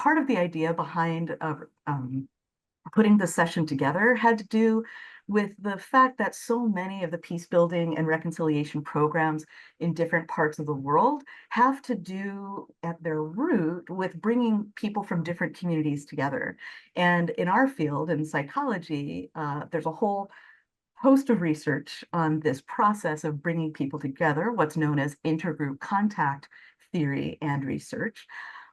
part of the idea behind putting the session together had to do with the fact that so many of the peace building and reconciliation programs in different parts of the world have to do at their root with bringing people from different communities together. And in our field, in psychology, there's a whole host of research on this process of bringing people together, what's known as intergroup contact theory and research.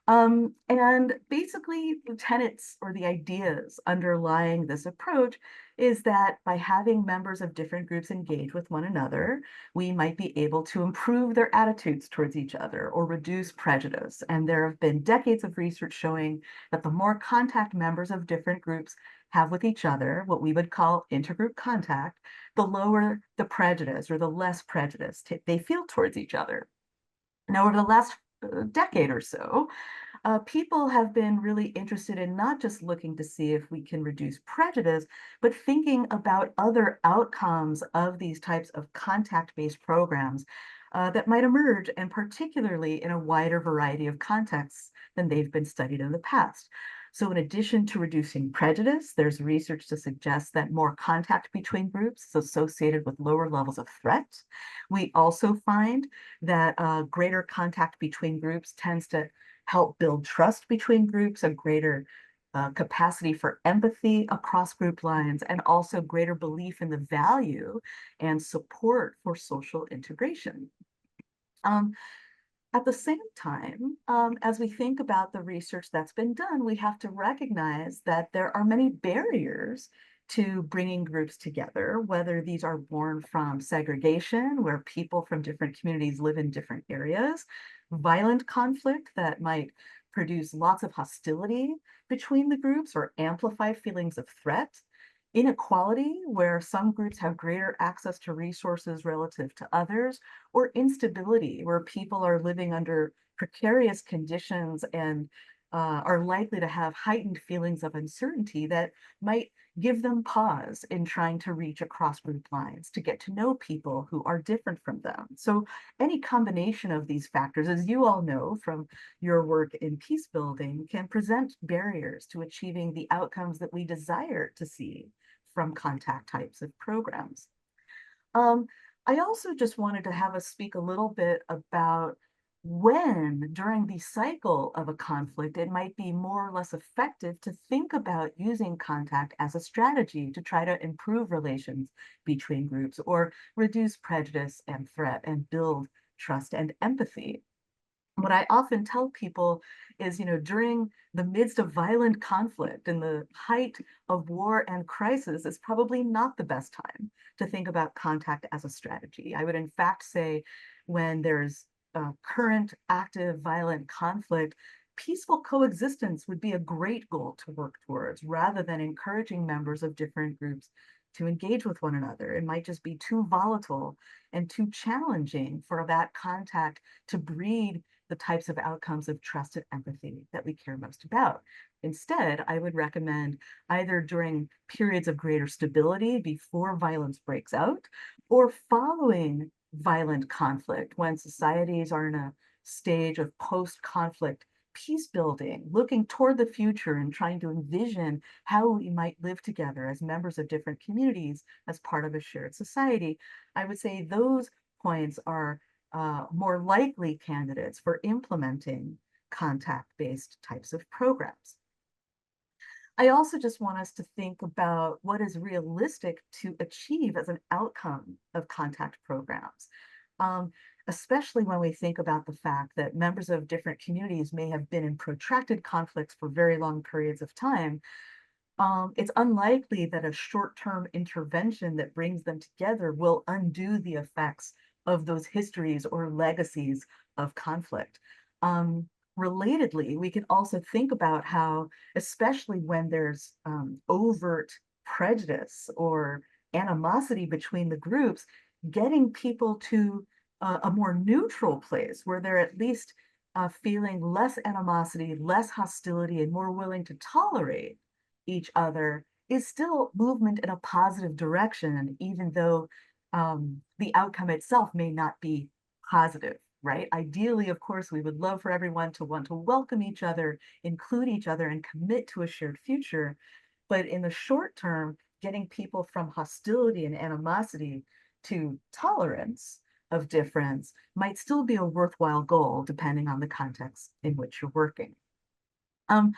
And basically, the tenets or the ideas underlying this approach is that by having members of different groups engage with one another, we might be able to improve their attitudes towards each other or reduce prejudice. And there have been decades of research showing that the more contact members of different groups have with each other, what we would call intergroup contact, the lower the prejudice or the less prejudice they feel towards each other. Now, over the last decade or so, people have been really interested in not just looking to see if we can reduce prejudice, but thinking about other outcomes of these types of contact-based programs that might emerge, and particularly in a wider variety of contexts than they've been studied in the past. So in addition to reducing prejudice, there's research to suggest that more contact between groups is associated with lower levels of threat. We also find that greater contact between groups tends to help build trust between groups, a greater capacity for empathy across group lines, and also greater belief in the value and support for social integration. At the same time, as we think about the research that's been done, we have to recognize that there are many barriers to bringing groups together, whether these are born from segregation, where people from different communities live in different areas, violent conflict that might produce lots of hostility between the groups or amplify feelings of threat, inequality, where some groups have greater access to resources relative to others, or instability, where people are living under precarious conditions and are likely to have heightened feelings of uncertainty that might give them pause in trying to reach across group lines to get to know people who are different from them. So any combination of these factors, as you all know from your work in peace building, can present barriers to achieving the outcomes that we desire to see from contact types of programs. I also just wanted to have us speak a little bit about when, during the cycle of a conflict, it might be more or less effective to think about using contact as a strategy to try to improve relations between groups or reduce prejudice and threat and build trust and empathy. What I often tell people is, during the midst of violent conflict and the height of war and crisis is probably not the best time to think about contact as a strategy. I would in fact say when there's current active violent conflict, peaceful coexistence would be a great goal to work towards rather than encouraging members of different groups to engage with one another. It might just be too volatile and too challenging for that contact to breed the types of outcomes of trust and empathy that we care most about. Instead, I would recommend either during periods of greater stability before violence breaks out or following violent conflict when societies are in a stage of post-conflict peace building, looking toward the future and trying to envision how we might live together as members of different communities as part of a shared society. I would say those points are more likely candidates for implementing contact-based types of programs. I also just want us to think about what is realistic to achieve as an outcome of contact programs, especially when we think about the fact that members of different communities may have been in protracted conflicts for very long periods of time. It's unlikely that a short-term intervention that brings them together will undo the effects of those histories or legacies of conflict. Relatedly, we can also think about how, especially when there's overt prejudice or animosity between the groups, getting people to a more neutral place where they're at least feeling less animosity, less hostility, and more willing to tolerate each other is still movement in a positive direction, even though the outcome itself may not be positive right? Ideally, of course, we would love for everyone to want to welcome each other, include each other, and commit to a shared future. But in the short term, getting people from hostility and animosity to tolerance of difference might still be a worthwhile goal, depending on the context in which you're working. Um,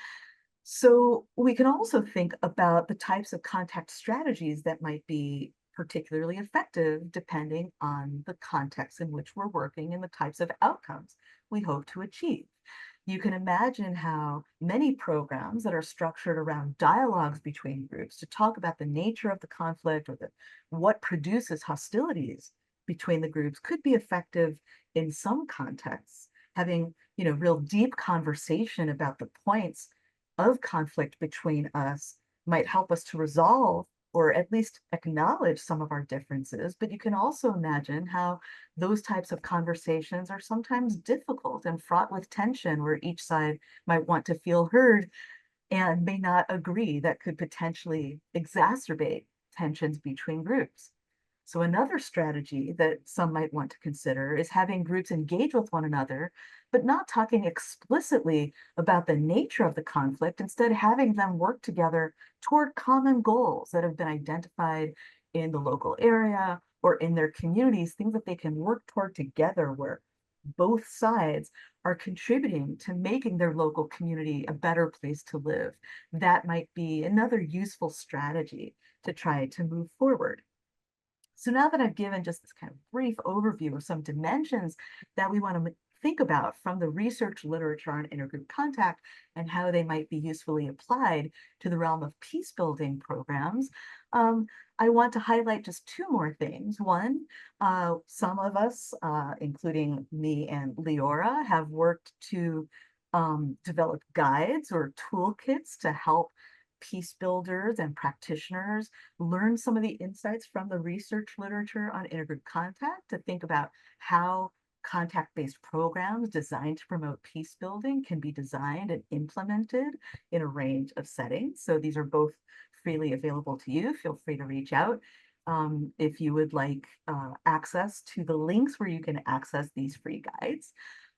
so we can also think about the types of contact strategies that might be particularly effective depending on the context in which we're working and the types of outcomes we hope to achieve. You can imagine how many programs that are structured around dialogues between groups to talk about the nature of the conflict or what produces hostilities between the groups could be effective in some contexts. Having, real deep conversation about the points of conflict between us might help us to resolve or at least acknowledge some of our differences. But you can also imagine how those types of conversations are sometimes difficult and fraught with tension, where each side might want to feel heard and may not agree. That could potentially exacerbate tensions between groups. So another strategy that some might want to consider is having groups engage with one another, but not talking explicitly about the nature of the conflict, instead having them work together toward common goals that have been identified in the local area or in their communities, things that they can work toward together where both sides are contributing to making their local community a better place to live. That might be another useful strategy to try to move forward. So now that I've given just this kind of brief overview of some dimensions that we want to think about from the research literature on intergroup contact and how they might be usefully applied to the realm of peace building programs, I want to highlight just two more things. One, some of us, including me and Leora, have worked to develop guides or toolkits to help peace builders and practitioners learn some of the insights from the research literature on intergroup contact to think about how contact-based programs designed to promote peace building can be designed and implemented in a range of settings. So these are both freely available to you. Feel free to reach out if you would like access to the links where you can access these free guides.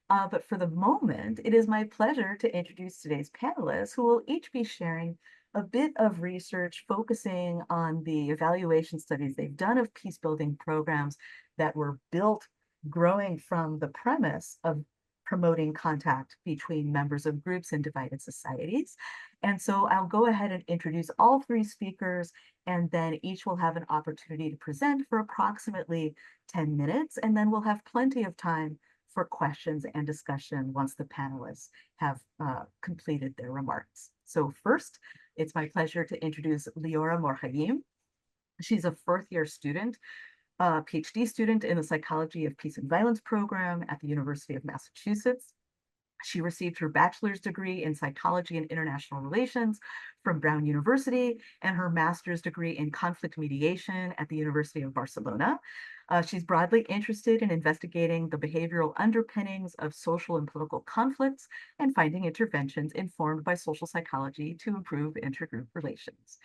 But for the moment, it is my pleasure to introduce today's panelists, who will each be sharing a bit of research focusing on the evaluation studies they've done of peace building programs that were built growing from the premise of promoting contact between members of groups in divided societies. And so I'll go ahead and introduce all three speakers, and then each will have an opportunity to present for approximately 10 minutes, and then we'll have plenty of time for questions and discussion once the panelists have completed their remarks. So first, it's my pleasure to introduce Leora Morhaim. She's a fourth-year student, PhD student in the Psychology of Peace and Violence program at the University of Massachusetts. She received her bachelor's degree in psychology and international relations from Brown University and her master's degree in conflict mediation at the University of Barcelona. She's broadly interested in investigating the behavioral underpinnings of social and political conflicts and finding interventions informed by social psychology to improve intergroup relations.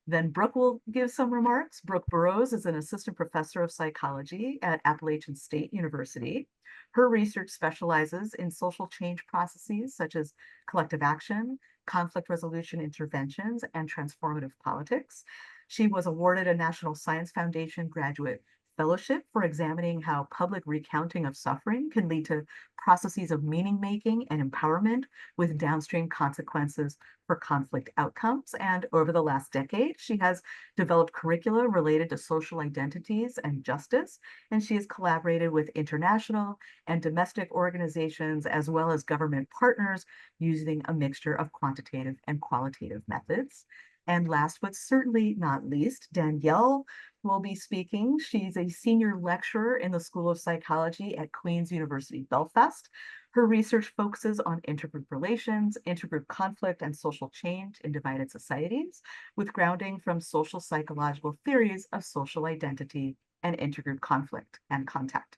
Then Brooke will give some remarks. Brooke Burrows is an assistant professor of psychology at Appalachian State University. Her research specializes in social change processes such as collective action, conflict resolution interventions, and transformative politics. She was awarded a National Science Foundation graduate fellowship for examining how public recounting of suffering can lead to processes of meaning making and empowerment with downstream consequences for conflict outcomes. And over the last decade, she has developed curricula related to social identities and justice, and she has collaborated with international and domestic organizations as well as government partners using a mixture of quantitative and qualitative methods. And last but certainly not least, Danielle will be speaking. She's a senior lecturer in the School of Psychology at Queen's University Belfast. Her research focuses on intergroup relations, intergroup conflict, and social change in divided societies, with grounding from social psychological theories of social identity and intergroup conflict and contact.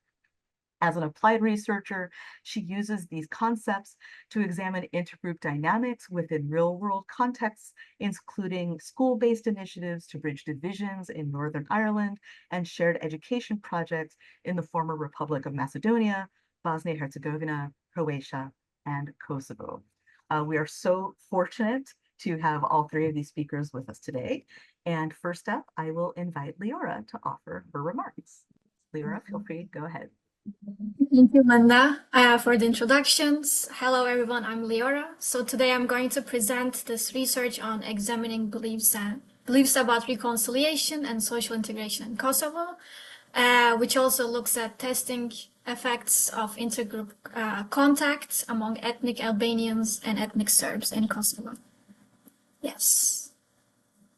As an applied researcher, she uses these concepts to examine intergroup dynamics within real-world contexts, including school-based initiatives to bridge divisions in Northern Ireland and shared education projects in the former Republic of Macedonia, Bosnia Herzegovina, Croatia, and Kosovo. We are so fortunate to have all three of these speakers with us today. And first up, I will invite Leora to offer her remarks. Leora, feel free, go ahead. Thank you, Linda, for the introductions. Hello, everyone. I'm Leora. So today I'm going to present this research on examining beliefs about reconciliation and social integration in Kosovo, which also looks at testing effects of intergroup contacts among ethnic Albanians and ethnic Serbs in Kosovo. Yes.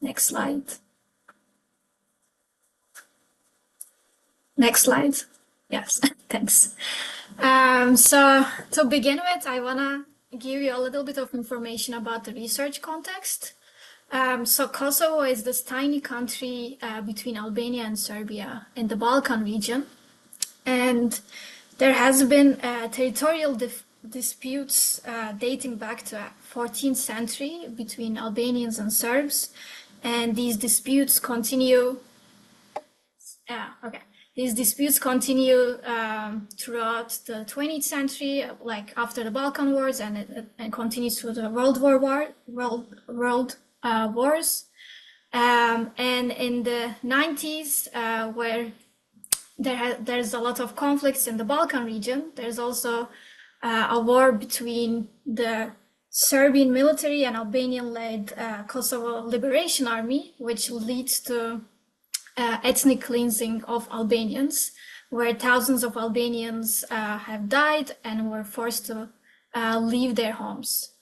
Next slide. Next slide. Yes, thanks. So to begin with, I want to give you a little bit of information about the research context. So Kosovo is this tiny country between Albania and Serbia in the Balkan region. And there has been territorial disputes dating back to the 14th century between Albanians and Serbs. And these disputes continue. These disputes continue throughout the 20th century, like after the Balkan Wars, and it continues through the World Wars. And in the 90s, where there's a lot of conflicts in the Balkan region, there's also a war between the Serbian military and Albanian-led Kosovo Liberation Army, which leads to ethnic cleansing of Albanians, where thousands of Albanians have died and were forced to leave their homes.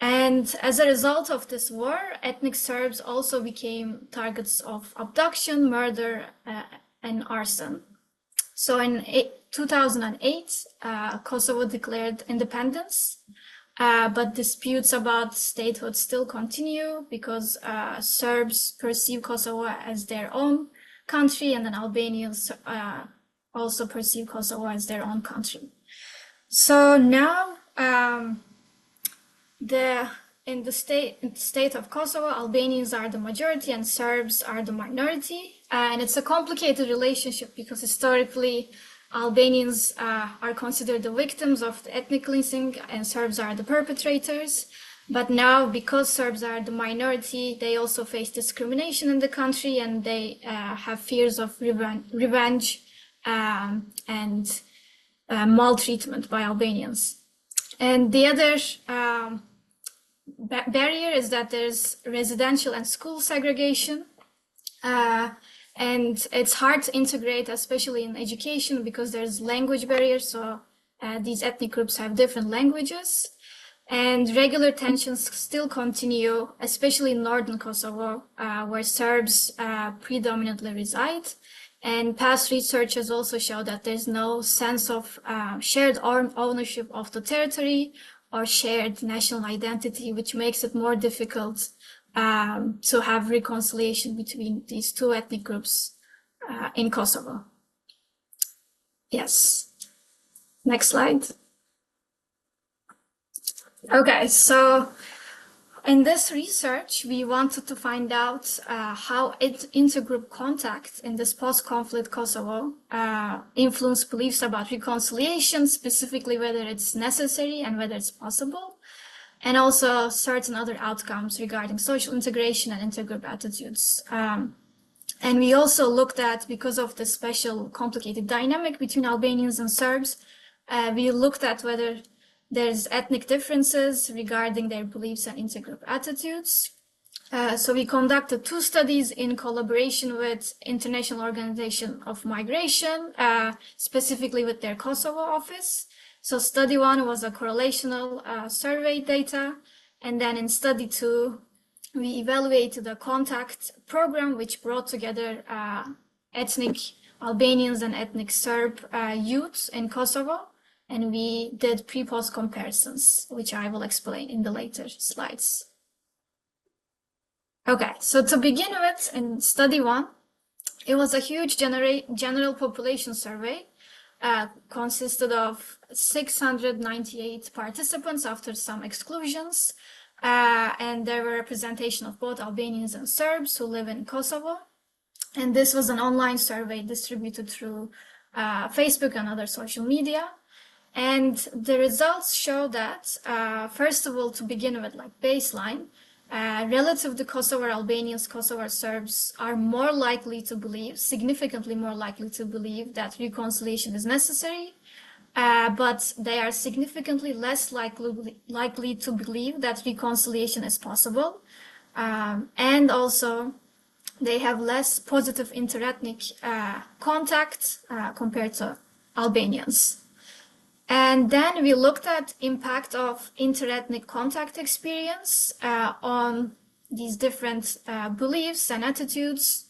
And as a result of this war, ethnic Serbs also became targets of abduction, murder, and arson. So in 2008, Kosovo declared independence, but disputes about statehood still continue because Serbs perceive Kosovo as their own country, and then Albanians also perceive Kosovo as their own country. So now, in the state of Kosovo, Albanians are the majority and Serbs are the minority, and it's a complicated relationship because historically, Albanians are considered the victims of the ethnic cleansing and Serbs are the perpetrators. But now, because Serbs are the minority, they also face discrimination in the country and they have fears of revenge and maltreatment by Albanians. And the other barrier is that there's residential and school segregation. And it's hard to integrate, especially in education, because there's language barriers. So these ethnic groups have different languages. And regular tensions still continue, especially in northern Kosovo, where Serbs predominantly reside. And past research has also shown that there's no sense of shared ownership of the territory or shared national identity, which makes it more difficult to have reconciliation between these two ethnic groups in Kosovo. Yes. Next slide. Okay, so in this research, we wanted to find out how intergroup contact in this post-conflict Kosovo influence beliefs about reconciliation, specifically whether it's necessary and whether it's possible, and also certain other outcomes regarding social integration and intergroup attitudes. And we also looked at, because of the special complicated dynamic between Albanians and Serbs, we looked at whether there's ethnic differences regarding their beliefs and intergroup attitudes. So we conducted 2 studies in collaboration with International Organization of Migration, specifically with their Kosovo office. So study 1 was a correlational survey data. And then in study 2, we evaluated a contact program which brought together ethnic Albanians and ethnic Serb youth in Kosovo. And we did pre-post comparisons, which I will explain in the later slides. Okay, so to begin with, in study 1, it was a huge general population survey, consisted of 698 participants after some exclusions, and there were representation of both Albanians and Serbs who live in Kosovo. And this was an online survey distributed through Facebook and other social media. And the results show that, first of all, to begin with, like baseline, relative to Kosovo Albanians, Kosovo Serbs are more likely to believe, significantly more likely to believe that reconciliation is necessary, but they are significantly less likely to believe that reconciliation is possible. And also, they have less positive interethnic contact compared to Albanians. And then we looked at impact of interethnic contact experience on these different beliefs and attitudes.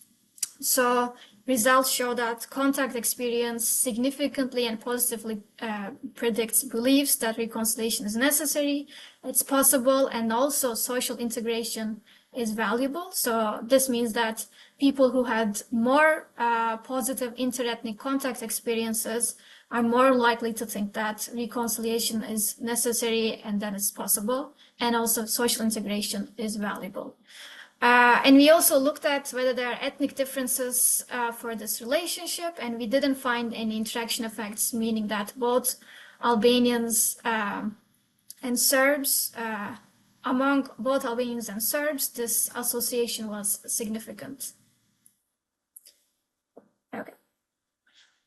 So results show that contact experience significantly and positively predicts beliefs that reconciliation is necessary, it's possible, and also social integration is valuable. So this means that people who had more positive interethnic contact experiences are more likely to think that reconciliation is necessary and that it's possible, and also social integration is valuable. And we also looked at whether there are ethnic differences for this relationship, and we didn't find any interaction effects, meaning that both Albanians and Serbs, among both Albanians and Serbs, this association was significant. Okay.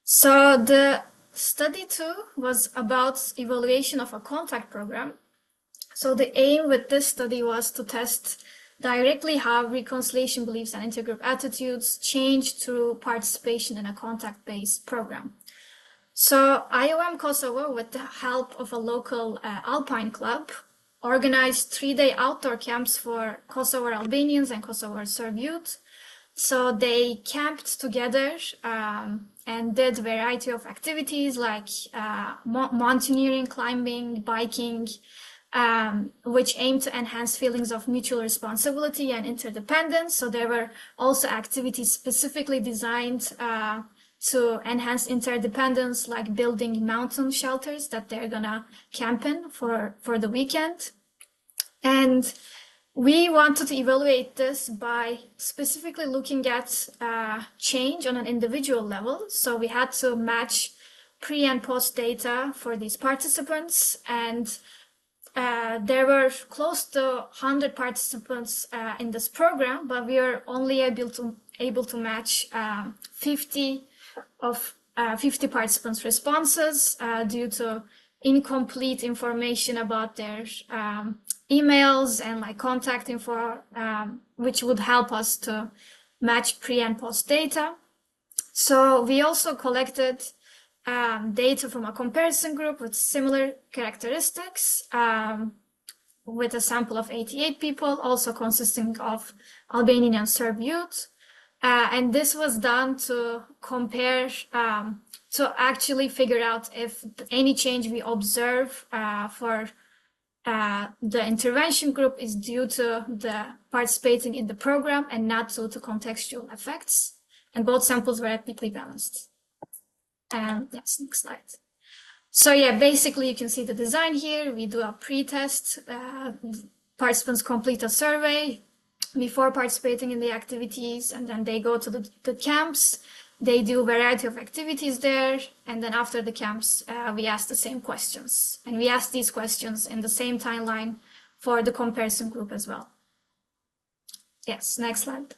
So the study 2 was about evaluation of a contact program. So the aim with this study was to test directly how reconciliation beliefs and intergroup attitudes change through participation in a contact-based program. So IOM Kosovo, with the help of a local Alpine club, organized 3-day outdoor camps for Kosovo Albanians and Kosovo Serb youth. So they camped together and did a variety of activities like mountaineering, climbing, biking, which aimed to enhance feelings of mutual responsibility and interdependence. So there were also activities specifically designed to enhance interdependence, like building mountain shelters that they're gonna camp in for the weekend. And we wanted to evaluate this by specifically looking at change on an individual level. So we had to match pre and post data for these participants, and there were close to 100 participants in this program, but we were only able to match 50 participants' responses due to incomplete information about their emails and like contact info, which would help us to match pre and post data. So we also collected data from a comparison group with similar characteristics, with a sample of 88 people, also consisting of Albanian and Serb youth. And this was done to compare, to actually figure out if any change we observe for the intervention group is due to the participating in the program and not due to contextual effects. And both samples were ethnically balanced. And yes, next slide. So yeah, basically you can see the design here. We do a pre-test. Participants complete a survey before participating in the activities, and then they go to the camps. They do a variety of activities there, and then after the camps, we ask the same questions. And we ask these questions in the same timeline for the comparison group as well. Yes, next slide.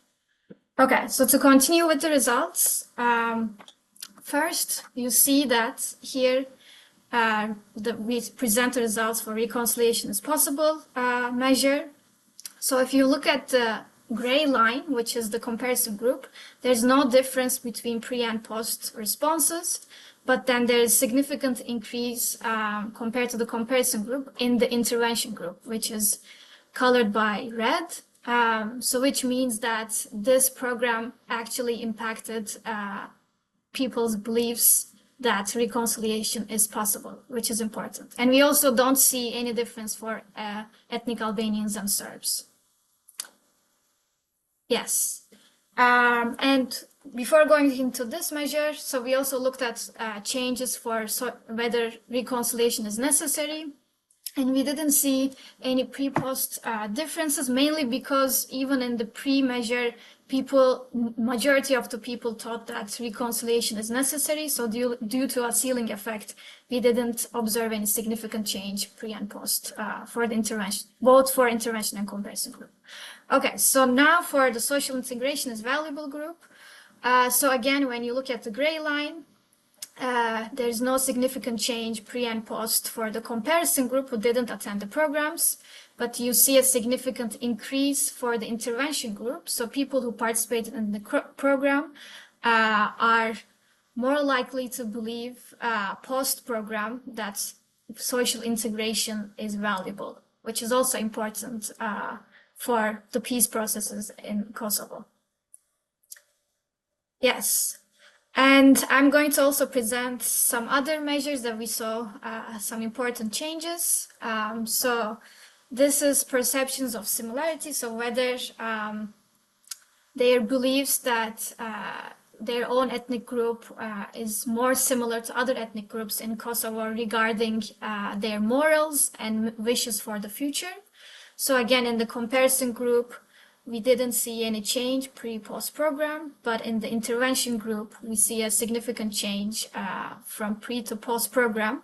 Okay, so to continue with the results, first, you see that here we present the results for reconciliation is possible measure. So if you look at the gray line, which is the comparison group, there's no difference between pre and post responses, but then there is significant increase compared to the comparison group in the intervention group, which is colored by red. So which means that this program actually impacted people's beliefs that reconciliation is possible, which is important. And we also don't see any difference for ethnic Albanians and Serbs. Yes. And before going into this measure, so we also looked at changes for whether reconciliation is necessary. And we didn't see any pre-post differences, mainly because even in the pre-measure, majority of the people thought that reconciliation is necessary. So due to a ceiling effect, we didn't observe any significant change pre and post for the intervention, both for intervention and comparison group. Okay, so now for the social integration is valuable group. So again, when you look at the gray line, there's no significant change pre and post for the comparison group who didn't attend the programs, but you see a significant increase for the intervention group. So people who participated in the program are more likely to believe post-program that social integration is valuable, which is also important for the peace processes in Kosovo. Yes. And I'm going to also present some other measures that we saw some important changes. So this is perceptions of similarity. So whether their beliefs that their own ethnic group is more similar to other ethnic groups in Kosovo regarding their morals and wishes for the future. So again, in the comparison group, we didn't see any change pre-post program, but in the intervention group, we see a significant change from pre to post program.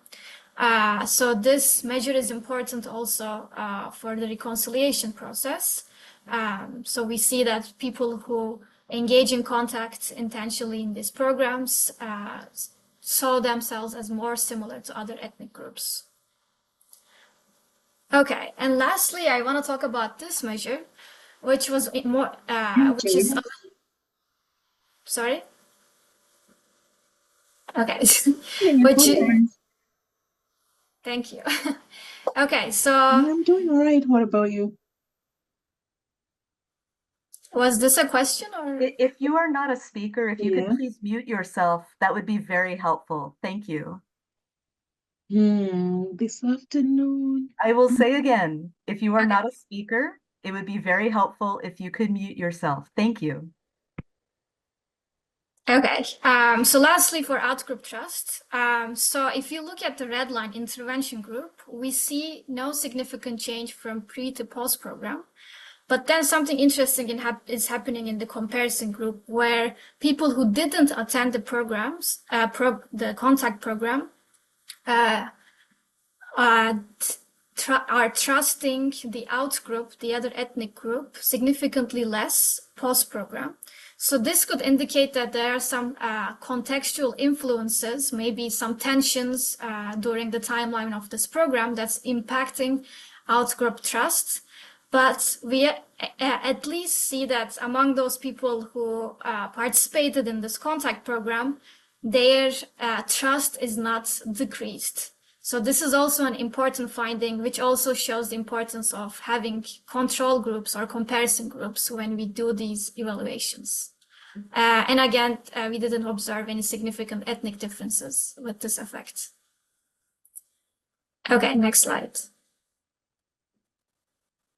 So this measure is important also for the reconciliation process. So we see that people who engage in contact intentionally in these programs saw themselves as more similar to other ethnic groups. Okay, and lastly, I want to talk about this measure, which was more, which is, sorry? Okay, which is, thank you. Okay, so. I'm doing all right. What about you? Was this a question or? If you are not a speaker, if you could please mute yourself, that would be very helpful. Thank you. This afternoon. I will say again, if you are not a speaker, it would be very helpful if you could mute yourself. Thank you. Okay, so lastly for outgroup trust, so if you look at the red line intervention group, we see no significant change from pre to post program. But then something interesting is happening in the comparison group where people who didn't attend the programs, the contact program, are trusting the outgroup, the other ethnic group, significantly less post-program. So this could indicate that there are some contextual influences, maybe some tensions during the timeline of this program that's impacting outgroup trust. But we at least see that among those people who participated in this contact program, their trust is not decreased. So this is also an important finding, which also shows the importance of having control groups or comparison groups when we do these evaluations. And again, we didn't observe any significant ethnic differences with this effect. Okay, next slide.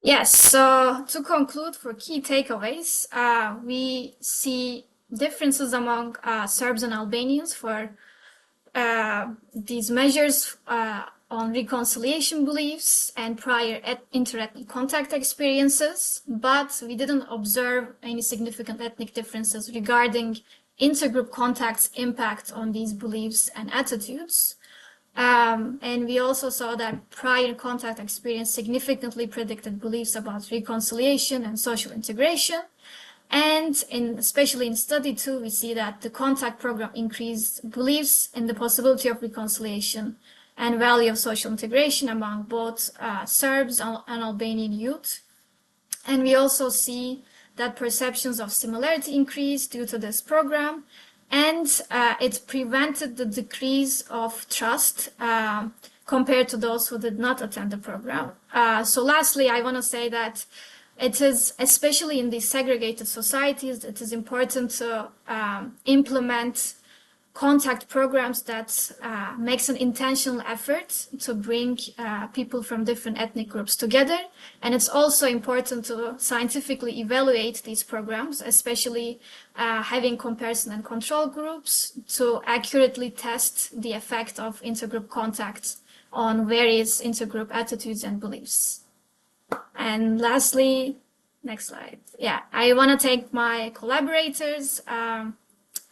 Yes, so to conclude for key takeaways, we see differences among Serbs and Albanians for these measures on reconciliation beliefs and prior interethnic contact experiences, but we didn't observe any significant ethnic differences regarding intergroup contacts' impact on these beliefs and attitudes. And we also saw that prior contact experience significantly predicted beliefs about reconciliation and social integration. And especially in study 2, we see that the contact program increased beliefs in the possibility of reconciliation and value of social integration among both Serbs and Albanian youth. And we also see that perceptions of similarity increased due to this program, and it prevented the decrease of trust compared to those who did not attend the program. So lastly, I want to say that it is, especially in these segregated societies, it is important to implement contact programs that makes an intentional effort to bring people from different ethnic groups together. And it's also important to scientifically evaluate these programs, especially having comparison and control groups to accurately test the effect of intergroup contact on various intergroup attitudes and beliefs. And lastly, next slide. Yeah, I want to thank my collaborators.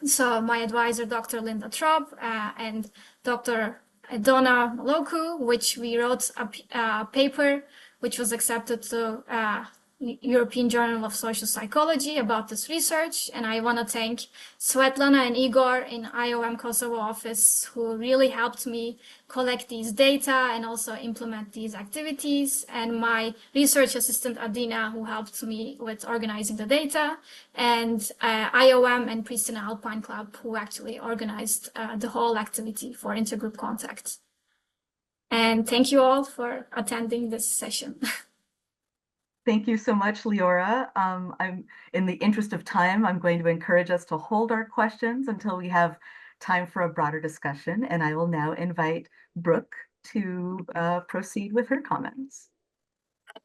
So my advisor, Dr. Linda Tropp, and Dr. Donna Maloku, which we wrote a paper which was accepted to European Journal of Social Psychology about this research. And I want to thank Svetlana and Igor in IOM Kosovo office, who really helped me collect these data and also implement these activities, and my research assistant Adina, who helped me with organizing the data, and IOM and Pristina Alpine Club, who actually organized the whole activity for intergroup contact. And thank you all for attending this session. Thank you so much, Leora. I'm in the interest of time, I'm going to encourage us to hold our questions until we have time for a broader discussion, and I will now invite Brooke to proceed with her comments.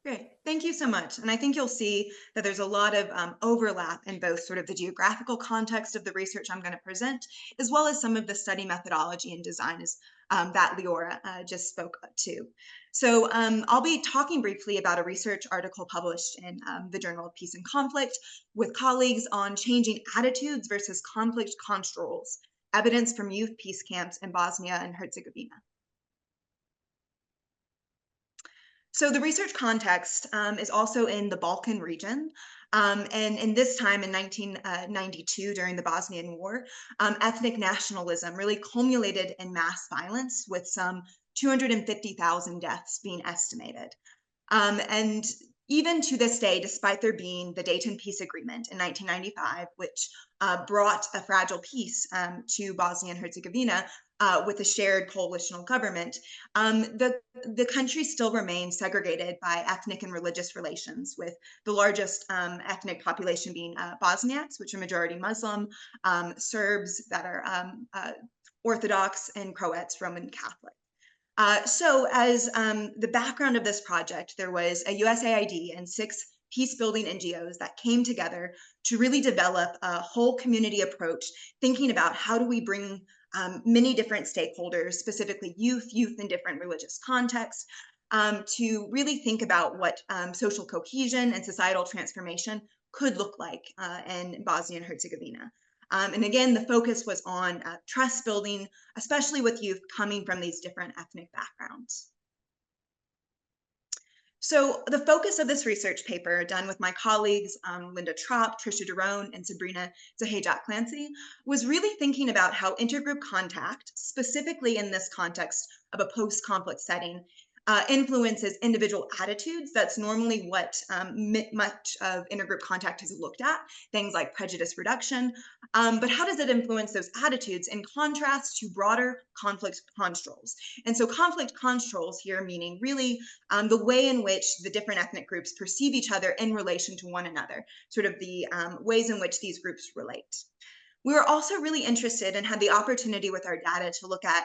Great, thank you so much. And I think you'll see that there's a lot of overlap in both sort of the geographical context of the research I'm going to present, as well as some of the study methodology and design that Leora just spoke to. So I'll be talking briefly about a research article published in the Journal of Peace and Conflict with colleagues on changing attitudes versus conflict controls, evidence from youth peace camps in Bosnia and Herzegovina. So the research context is also in the Balkan region. And in this time in 1992, during the Bosnian War, ethnic nationalism really culminated in mass violence, with some 250,000 deaths being estimated. And even to this day, despite there being the Dayton Peace Agreement in 1995, which brought a fragile peace to Bosnia and Herzegovina, with a shared coalitional government, the country still remains segregated by ethnic and religious relations, with the largest ethnic population being Bosniaks, which are majority Muslim, Serbs that are Orthodox, and Croats, Roman Catholic. So as the background of this project, there was a USAID and 6 peace-building NGOs that came together to really develop a whole community approach, thinking about how do we bring many different stakeholders, specifically youth in different religious contexts, to really think about what social cohesion and societal transformation could look like in Bosnia and Herzegovina. And again, the focus was on trust building, especially with youth coming from these different ethnic backgrounds. So the focus of this research paper, done with my colleagues, Linda Tropp, Trisha Derone, and Sabrina Zahajat-Clancy, was really thinking about how intergroup contact, specifically in this context of a post-conflict setting, influences individual attitudes. That's normally what much of intergroup contact is looked at, things like prejudice reduction. But how does it influence those attitudes in contrast to broader conflict construals? And so conflict construals here meaning really the way in which the different ethnic groups perceive each other in relation to one another, sort of the ways in which these groups relate. We were also really interested and had the opportunity with our data to look at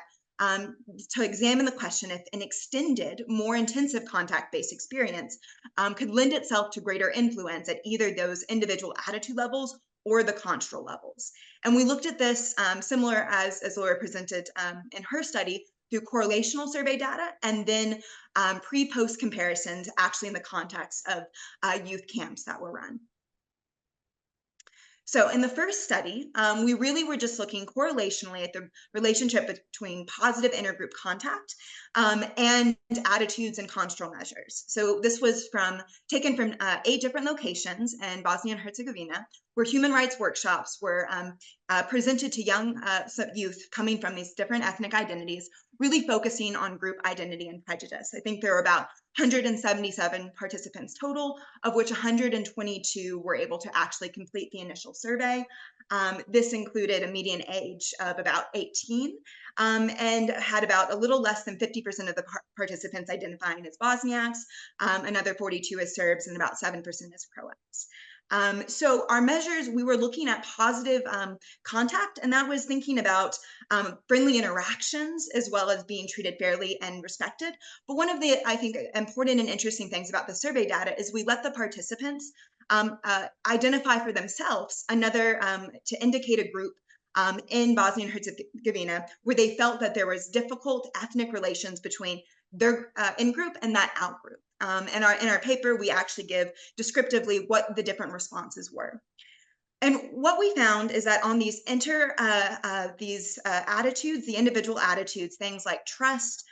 to examine the question if an extended, more intensive contact-based experience could lend itself to greater influence at either those individual attitude levels or the construal levels. And we looked at this similar as Laura presented in her study through correlational survey data, and then pre-post comparisons actually in the context of youth camps that were run. So in the first study, we really were just looking correlationally at the relationship between positive intergroup contact and attitudes and construal measures. So this was taken from 8 different locations in Bosnia and Herzegovina, where human rights workshops were presented to young youth coming from these different ethnic identities, really focusing on group identity and prejudice. I think there were about 177 participants total, of which 122 were able to actually complete the initial survey. This included a median age of about 18 and had about a little less than 50% of the participants identifying as Bosniaks, another 42 as Serbs, and about 7% as Croats. So our measures, we were looking at positive contact, and that was thinking about friendly interactions as well as being treated fairly and respected. But one of the, I think, important and interesting things about the survey data is we let the participants identify for themselves another, to indicate a group in Bosnia and Herzegovina, where they felt that there was difficult ethnic relations between their in-group and that out-group. In our paper, we actually give descriptively what the different responses were. And what we found is that on these attitudes, the individual attitudes, things like trust,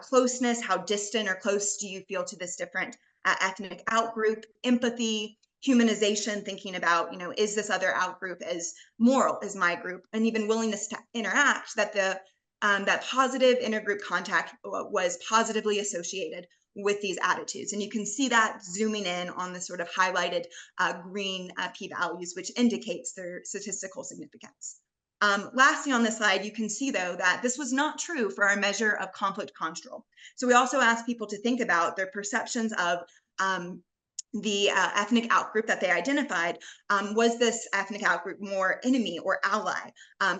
closeness, how distant or close do you feel to this different ethnic outgroup, empathy, humanization, thinking about, is this other outgroup as moral as my group, and even willingness to interact, that that positive intergroup contact was positively associated with these attitudes. And you can see that zooming in on the sort of highlighted green p-values, which indicates their statistical significance. Lastly, on this slide, you can see, though, that this was not true for our measure of conflict control. So we also asked people to think about their perceptions of the ethnic outgroup that they identified. Was this ethnic outgroup more enemy or ally,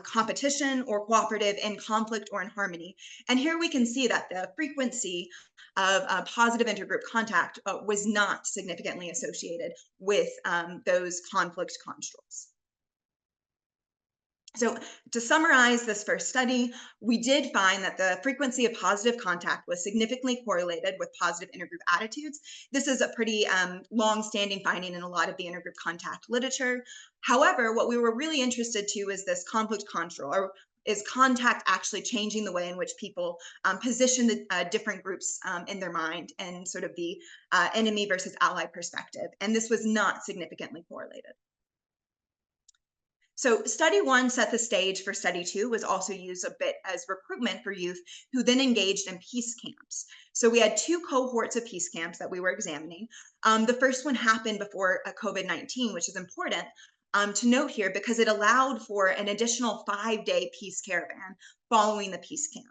competition or cooperative, in conflict or in harmony? And here we can see that the frequency of positive intergroup contact was not significantly associated with those conflict constructs. So to summarize this first study, we did find that the frequency of positive contact was significantly correlated with positive intergroup attitudes. This is a pretty long-standing finding in a lot of the intergroup contact literature. However, what we were really interested to is this conflict control, or is contact actually changing the way in which people position the different groups in their mind, and sort of the enemy versus ally perspective. And this was not significantly correlated. So study one set the stage for study two, was also used a bit as recruitment for youth who then engaged in peace camps. So we had two cohorts of peace camps that we were examining. The first one happened before COVID-19, which is important to note here because it allowed for an additional 5-day peace caravan following the peace camp.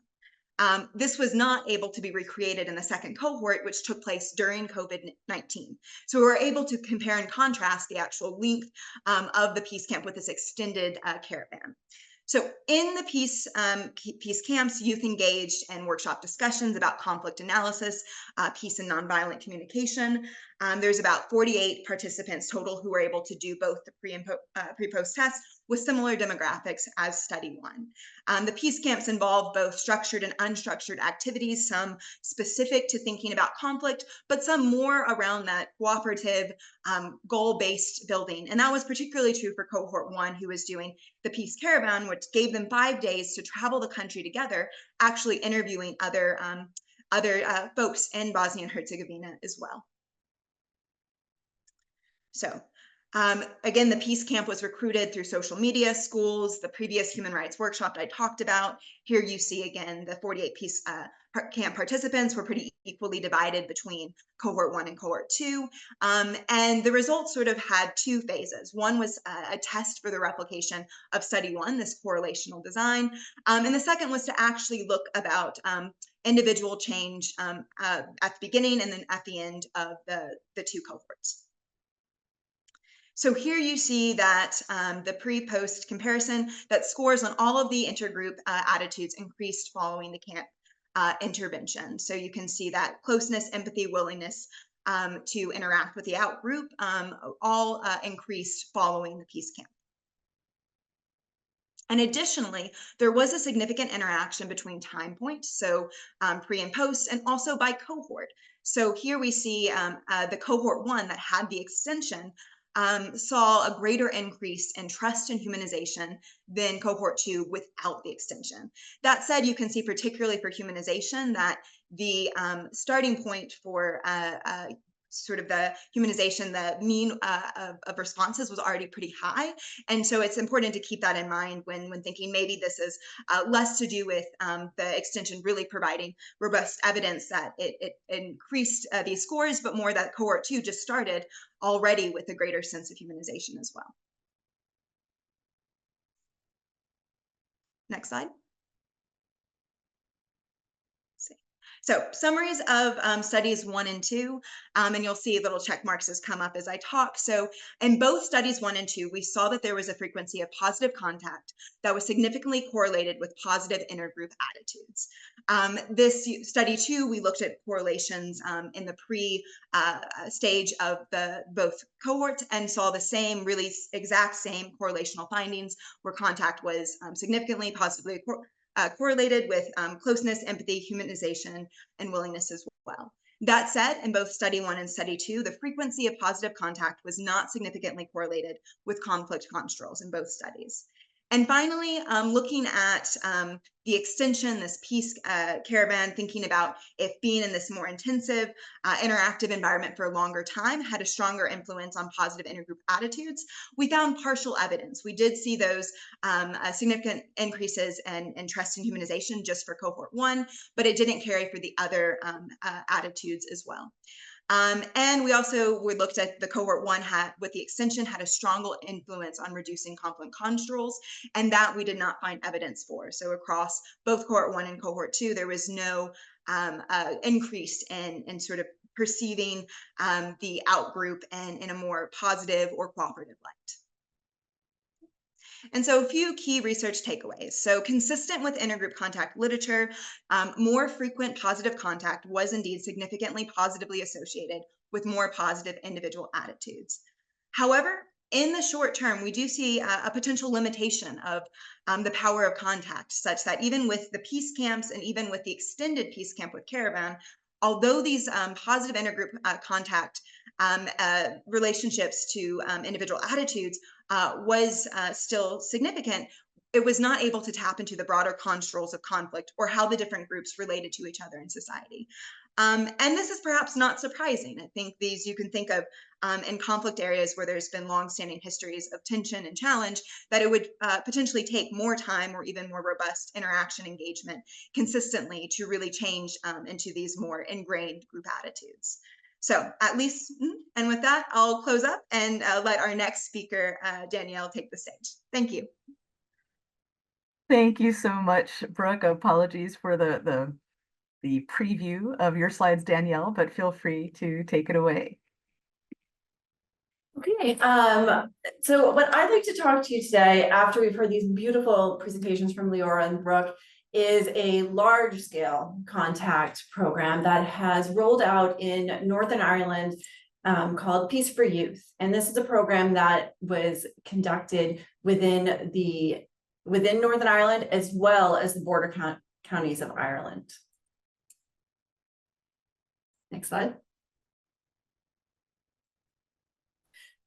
This was not able to be recreated in the second cohort, which took place during COVID-19. So we were able to compare and contrast the actual length of the peace camp with this extended caravan. So in the peace camps, youth engaged in workshop discussions about conflict analysis, peace and nonviolent communication. There's about 48 participants total who were able to do both the pre-post tests with similar demographics as study one. The peace camps involve both structured and unstructured activities, some specific to thinking about conflict, but some more around that cooperative, goal-based building. And that was particularly true for cohort one, who was doing the peace caravan, which gave them 5 days to travel the country together, actually interviewing other folks in Bosnia and Herzegovina as well. So again, the peace camp was recruited through social media, schools, the previous human rights workshop I talked about. Here you see again, the 48 peace camp participants were pretty equally divided between cohort one and cohort two. And the results sort of had two phases. One was a test for the replication of study one, this correlational design. And the second was to actually look about individual change at the beginning and then at the end of the two cohorts. So here you see that the pre-post comparison, that scores on all of the intergroup attitudes increased following the camp intervention. So you can see that closeness, empathy, willingness to interact with the outgroup all increased following the peace camp. And additionally, there was a significant interaction between time points, so pre and post, and also by cohort. So here we see the cohort one that had the extension saw a greater increase in trust and humanization than cohort two without the extension. That said, you can see particularly for humanization that the starting point for sort of the humanization, the mean of responses was already pretty high. And so it's important to keep that in mind when thinking maybe this is less to do with the extension really providing robust evidence that it increased these scores, but more that cohort two just started already with a greater sense of humanization as well. Next slide. So summaries of studies 1 and 2, and you'll see little check marks as come up as I talk. So in both studies 1 and 2, we saw that there was a frequency of positive contact that was significantly correlated with positive intergroup attitudes. This study 2, we looked at correlations in the pre-stage of both cohorts and saw the same, really exact same correlational findings where contact was significantly positively correlated with closeness, empathy, humanization, and willingness as well. That said, in both study 1 and study 2, the frequency of positive contact was not significantly correlated with conflict construals in both studies. And finally, looking at the extension, this peace caravan, thinking about if being in this more intensive, interactive environment for a longer time had a stronger influence on positive intergroup attitudes, we found partial evidence. We did see those significant increases in trust and humanization just for cohort 1, but it didn't carry for the other attitudes as well. And we also looked at the cohort 1 with the extension had a stronger influence on reducing conflict construals, and that we did not find evidence for. So across both cohort 1 and cohort 2, there was no increase in sort of perceiving the outgroup in a more positive or cooperative light. And so a few key research takeaways. So consistent with intergroup contact literature, more frequent positive contact was indeed significantly positively associated with more positive individual attitudes. However, in the short term, we do see a potential limitation of the power of contact, such that even with the peace camps and even with the extended peace camp with Caravan, although these positive intergroup contact relationships to individual attitudes was still significant, it was not able to tap into the broader construals of conflict or how the different groups related to each other in society. And this is perhaps not surprising. I think these you can think of in conflict areas where there's been longstanding histories of tension and challenge, that it would potentially take more time or even more robust interaction engagement consistently to really change into these more ingrained group attitudes. So at least, and with that, I'll close up and let our next speaker, Danielle, take the stage. Thank you. Thank you so much, Brooke. Apologies for the preview of your slides, Danielle, but feel free to take it away. Okay, so what I'd like to talk to you today, after we've heard these beautiful presentations from Leora and Brooke, is a large-scale contact program that has rolled out in Northern Ireland called Peace for Youth. And this is a program that was conducted within Northern Ireland as well as the border counties of Ireland. Next slide.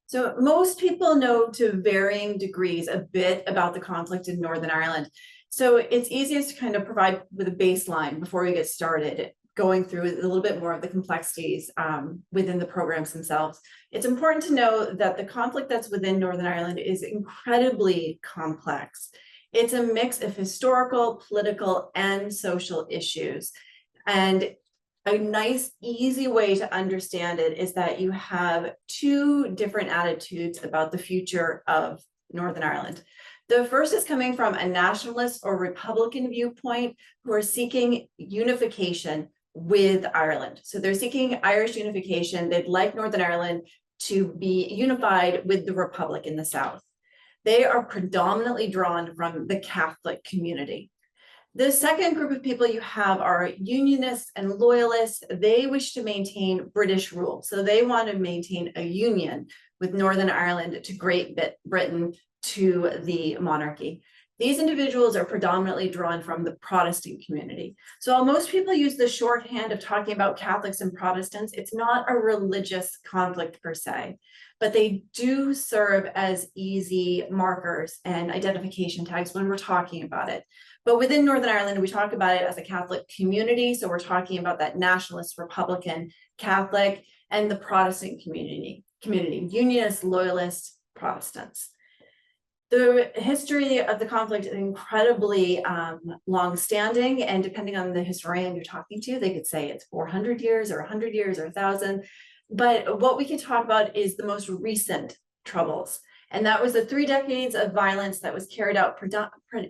So most people know to varying degrees a bit about the conflict in Northern Ireland. So it's easiest to kind of provide with a baseline before we get started, going through a little bit more of the complexities within the programs themselves. It's important to know that the conflict that's within Northern Ireland is incredibly complex. It's a mix of historical, political, and social issues. And a nice, easy way to understand it is that you have two different attitudes about the future of Northern Ireland. The first is coming from a nationalist or Republican viewpoint who are seeking unification with Ireland. So they're seeking Irish unification. They'd like Northern Ireland to be unified with the Republic in the South. They are predominantly drawn from the Catholic community. The second group of people you have are unionists and loyalists. They wish to maintain British rule. So they want to maintain a union with Northern Ireland to Great Britain, to the monarchy. These individuals are predominantly drawn from the Protestant community. So while most people use the shorthand of talking about Catholics and Protestants, it's not a religious conflict per se, but they do serve as easy markers and identification tags when we're talking about it. But within Northern Ireland, we talk about it as a Catholic community. So we're talking about that nationalist, Republican, Catholic, and the Protestant community, unionists, loyalists, Protestants. The history of the conflict is incredibly long-standing, and depending on the historian you're talking to, they could say it's 400 years or 100 years or 1,000. But what we can talk about is the most recent troubles. And that was the 3 decades of violence that was carried out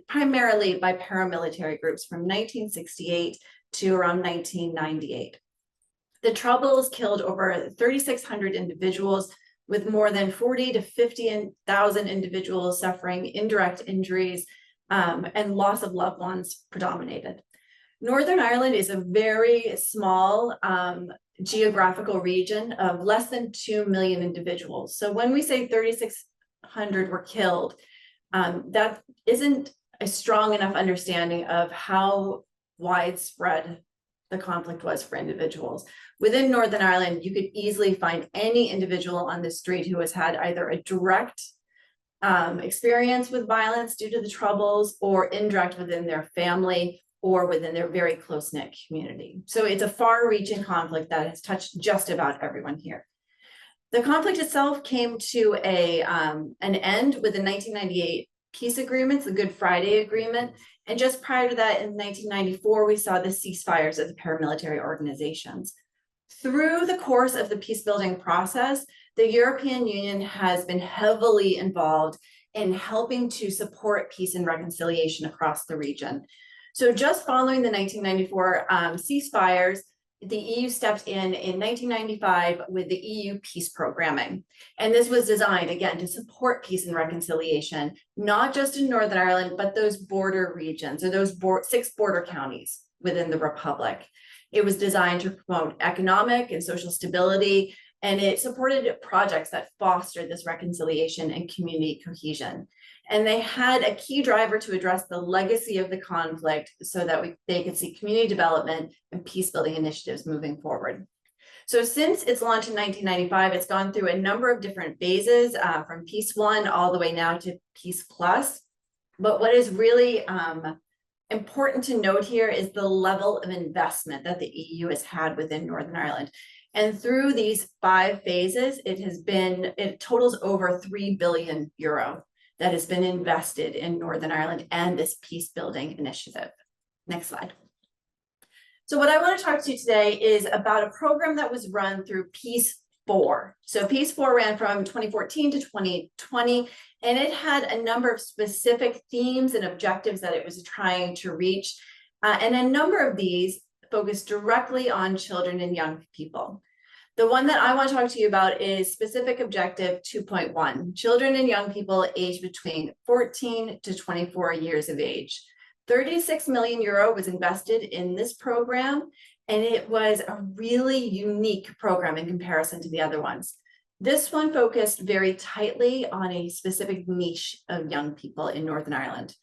primarily by paramilitary groups from 1968 to around 1998. The Troubles killed over 3,600 individuals, with more than 40 to 50,000 individuals suffering indirect injuries, and loss of loved ones predominated. Northern Ireland is a very small geographical region of less than 2 million individuals. So when we say 3,600 were killed, that isn't a strong enough understanding of how widespread the conflict was for individuals. Within Northern Ireland, you could easily find any individual on the street who has had either a direct experience with violence due to the Troubles, or indirect within their family or within their very close-knit community. So it's a far-reaching conflict that has touched just about everyone here. The conflict itself came to an end with the 1998 peace agreements, the Good Friday Agreement. And just prior to that, in 1994, we saw the ceasefires of the paramilitary organizations. Through the course of the peace-building process, the European Union has been heavily involved in helping to support peace and reconciliation across the region. So just following the 1994 ceasefires, the EU stepped in 1995 with the EU peace programming. And this was designed, again, to support peace and reconciliation, not just in Northern Ireland, but those border regions, or those 6 border counties within the Republic. It was designed to promote economic and social stability, and it supported projects that fostered this reconciliation and community cohesion. And they had a key driver to address the legacy of the conflict so that they could see community development and peace building initiatives moving forward. So since its launch in 1995, it's gone through a number of different phases, from Peace 1 all the way now to Peace Plus. But what is really important to note here is the level of investment that the EU has had within Northern Ireland. And through these 5 phases, it totals over 3 billion euro that has been invested in Northern Ireland and this peace building initiative. Next slide. So what I want to talk to you today is about a program that was run through Peace 4. So Peace 4 ran from 2014 to 2020, and it had a number of specific themes and objectives that it was trying to reach. And a number of these focused directly on children and young people. The one that I want to talk to you about is specific objective 2.1, children and young people aged between 14 to 24 years of age. 36 million euro was invested in this program, and it was a really unique program in comparison to the other ones. This one focused very tightly on a specific niche of young people in Northern Ireland.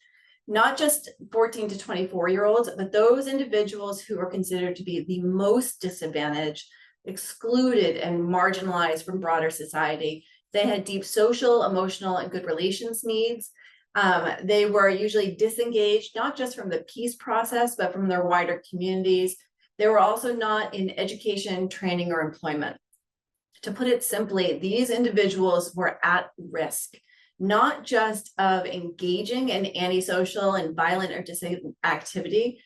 Not just 14 to 24-year-olds, but those individuals who are considered to be the most disadvantaged, excluded, and marginalized from broader society. They had deep social, emotional, and good relations needs. They were usually disengaged, not just from the peace process, but from their wider communities. They were also not in education, training, or employment. To put it simply, these individuals were at risk, not just of engaging in antisocial and violent or disabling activity.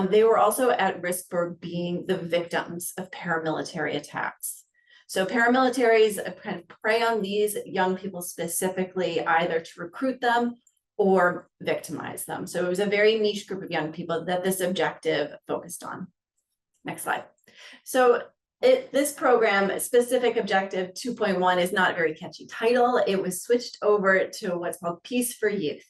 They were also at risk for being the victims of paramilitary attacks. So paramilitaries kind of prey on these young people specifically, either to recruit them or victimize them. So it was a very niche group of young people that this objective focused on. Next slide. So this program, specific objective 2.1, is not a very catchy title. It was switched over to what's called Peace for Youth.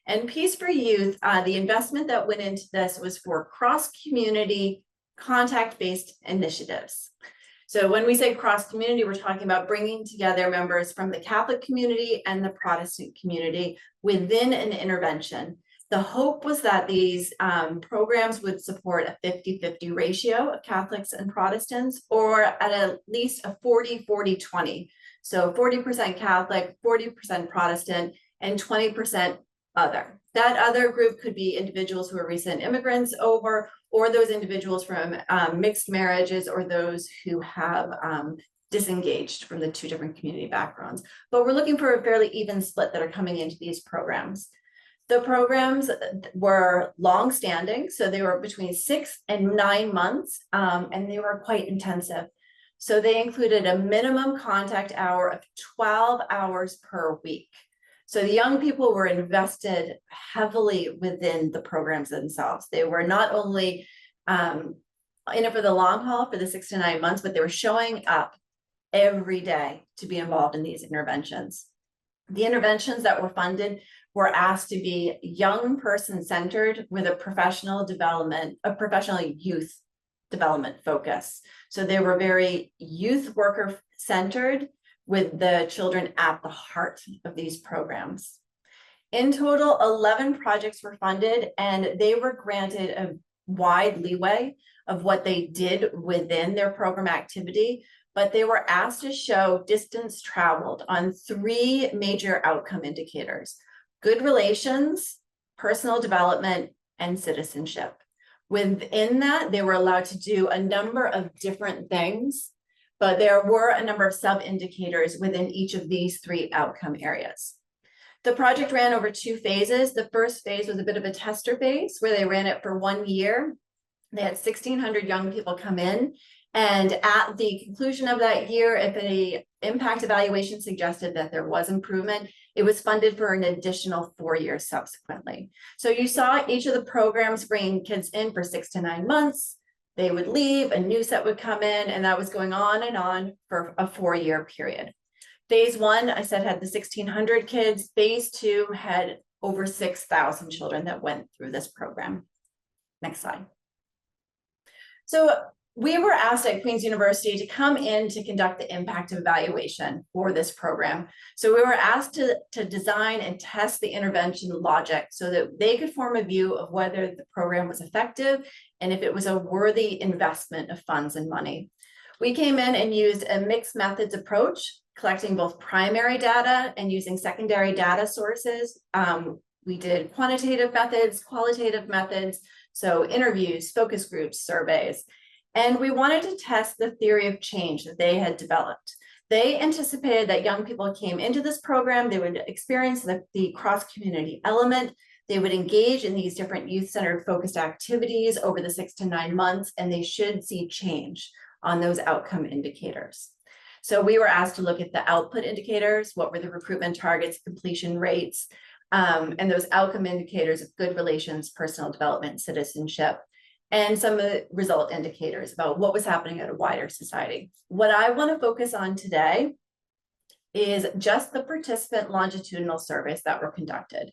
And Peace for Youth, the investment that went into this was for cross-community, contact-based initiatives. So when we say cross-community, we're talking about bringing together members from the Catholic community and the Protestant community within an intervention. The hope was that these programs would support a 50-50 ratio of Catholics and Protestants, or at least a 40-40-20. So 40% Catholic, 40% Protestant, and 20% other. That other group could be individuals who are recent immigrants over, or those individuals from mixed marriages, or those who have disengaged from the 2 different community backgrounds. But we're looking for a fairly even split that are coming into these programs. The programs were long-standing, so they were between 6 and 9 months, and they were quite intensive. So they included a minimum contact hour of 12 hours per week. So the young people were invested heavily within the programs themselves. They were not only in it for the long haul for the 6 to 9 months, but they were showing up every day to be involved in these interventions. The interventions that were funded were asked to be young person centered with a professional youth development focus. So they were very youth worker centered with the children at the heart of these programs. In total, 11 projects were funded, and they were granted a wide leeway of what they did within their program activity, but they were asked to show distance traveled on 3 major outcome indicators: good relations, personal development, and citizenship. Within that, they were allowed to do a number of different things, but there were a number of sub-indicators within each of these 3 outcome areas. The project ran over 2 phases. The first phase was a bit of a tester phase where they ran it for 1 year. They had 1,600 young people come in. And at the conclusion of that year, if an impact evaluation suggested that there was improvement, it was funded for an additional 4 years subsequently. So you saw each of the programs bringing kids in for 6 to 9 months. They would leave, a new set would come in, and that was going on and on for a 4-year period. Phase 1, I said, had the 1,600 kids. Phase 2 had over 6,000 children that went through this program. Next slide. So we were asked at Queen's University to come in to conduct the impact evaluation for this program. So we were asked to design and test the intervention logic so that they could form a view of whether the program was effective and if it was a worthy investment of funds and money. We came in and used a mixed methods approach, collecting both primary data and using secondary data sources. We did quantitative methods, qualitative methods, so interviews, focus groups, surveys. And we wanted to test the theory of change that they had developed. They anticipated that young people came into this program, they would experience the cross-community element, they would engage in these different youth-centered focused activities over the 6 to 9 months, and they should see change on those outcome indicators. So we were asked to look at the output indicators, what were the recruitment targets, completion rates, and those outcome indicators of good relations, personal development, citizenship, and some of the result indicators about what was happening at a wider society. What I want to focus on today is just the participant longitudinal surveys that were conducted.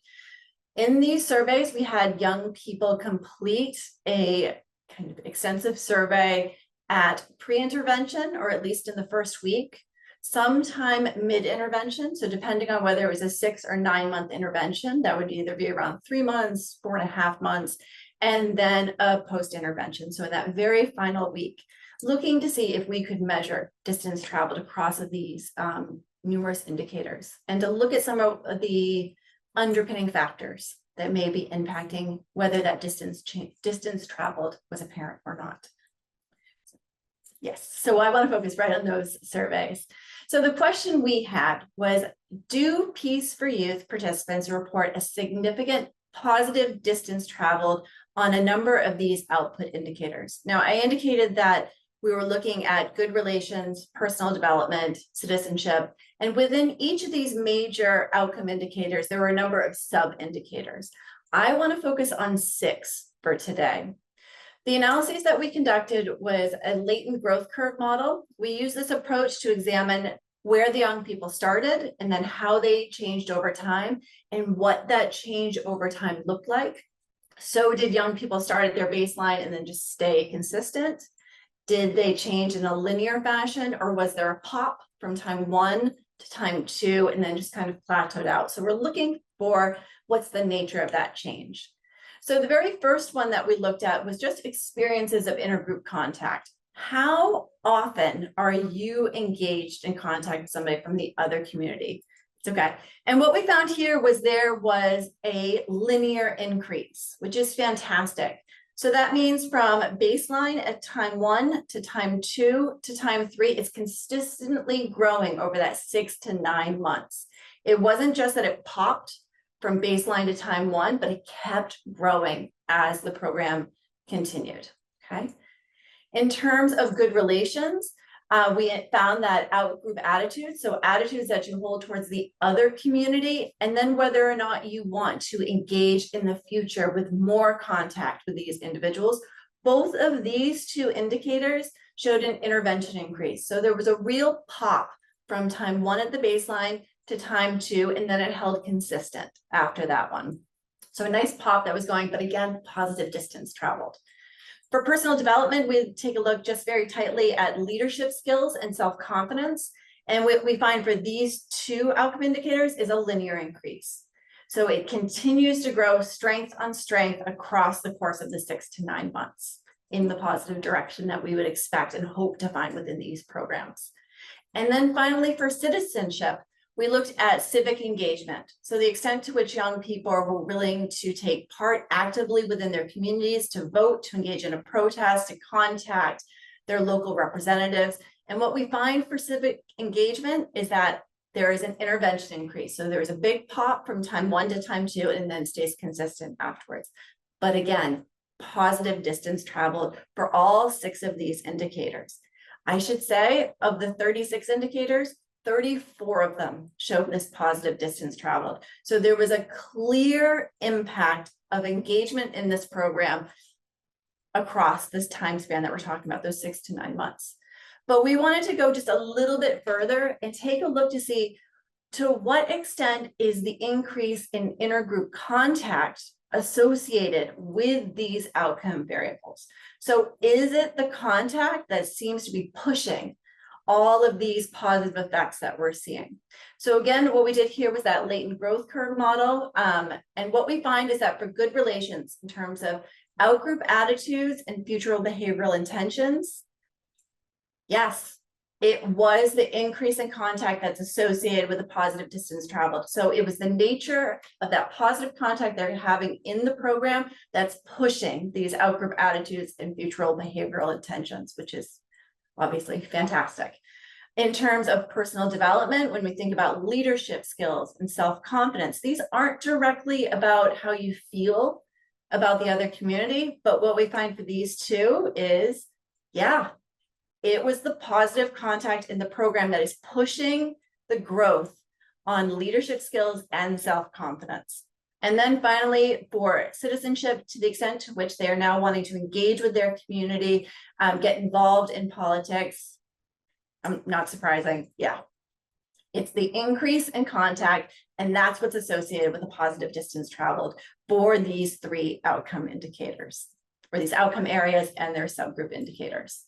In these surveys, we had young people complete a kind of extensive survey at pre-intervention, or at least in the first week, sometime mid-intervention. So depending on whether it was a 6 or 9 month intervention, that would either be around 3 months, 4.5 months, and then a post-intervention. So in that very final week, looking to see if we could measure distance traveled across of these numerous indicators, and to look at some of the underpinning factors that may be impacting whether that distance traveled was apparent or not. Yes, so I want to focus right on those surveys. So the question we had was, do Peace for Youth participants report a significant positive distance traveled on a number of these output indicators? Now, I indicated that we were looking at good relations, personal development, citizenship, and within each of these major outcome indicators, there were a number of sub-indicators. I want to focus on 6 for today. The analysis that we conducted was a latent growth curve model. We used this approach to examine where the young people started and then how they changed over time and what that change over time looked like. So did young people start at their baseline and then just stay consistent? Did they change in a linear fashion, or was there a pop from time 1 to time 2 and then just kind of plateaued out? So we're looking for what's the nature of that change. So the very first one that we looked at was just experiences of intergroup contact. How often are you engaged in contact with somebody from the other community? It's okay. And what we found here was there was a linear increase, which is fantastic. So that means from baseline at time 1 to time 2 to time 3, it's consistently growing over that 6 to 9 months. It wasn't just that it popped from baseline to time 1, but it kept growing as the program continued, okay? In terms of good relations, we found that out-group attitudes, so attitudes that you hold towards the other community, and then whether or not you want to engage in the future with more contact with these individuals, both of these two indicators showed an intervention increase. So there was a real pop from time 1 at the baseline to time 2, and then it held consistent after that one. So a nice pop that was going, but again, positive distance traveled. For personal development, we take a look just very tightly at leadership skills and self-confidence. And what we find for these two outcome indicators is a linear increase. So it continues to grow strength on strength across the course of the 6 to 9 months in the positive direction that we would expect and hope to find within these programs. And then finally, for citizenship, we looked at civic engagement. So the extent to which young people were willing to take part actively within their communities, to vote, to engage in a protest, to contact their local representatives. And what we find for civic engagement is that there is an intervention increase. So there's a big pop from time 1 to time 2 and then stays consistent afterwards. But again, positive distance traveled for all 6 of these indicators. I should say of the 36 indicators, 34 of them showed this positive distance traveled. So there was a clear impact of engagement in this program across this time span that we're talking about, those 6 to 9 months. But we wanted to go just a little bit further and take a look to see to what extent is the increase in intergroup contact associated with these outcome variables. So is it the contact that seems to be pushing all of these positive effects that we're seeing? So again, what we did here was that latent growth curve model. And what we find is that for good relations in terms of outgroup attitudes and future behavioral intentions, yes, it was the increase in contact that's associated with the positive distance traveled. So it was the nature of that positive contact they're having in the program that's pushing these outgroup attitudes and future behavioral intentions, which is obviously fantastic. In terms of personal development, when we think about leadership skills and self-confidence, these aren't directly about how you feel about the other community, but what we find for these two is, yeah, it was the positive contact in the program that is pushing the growth on leadership skills and self-confidence. And then finally, for citizenship, to the extent to which they are now wanting to engage with their community, get involved in politics, not surprising, yeah. It's the increase in contact, and that's what's associated with the positive distance traveled for these 3 outcome indicators, or these outcome areas and their subgroup indicators.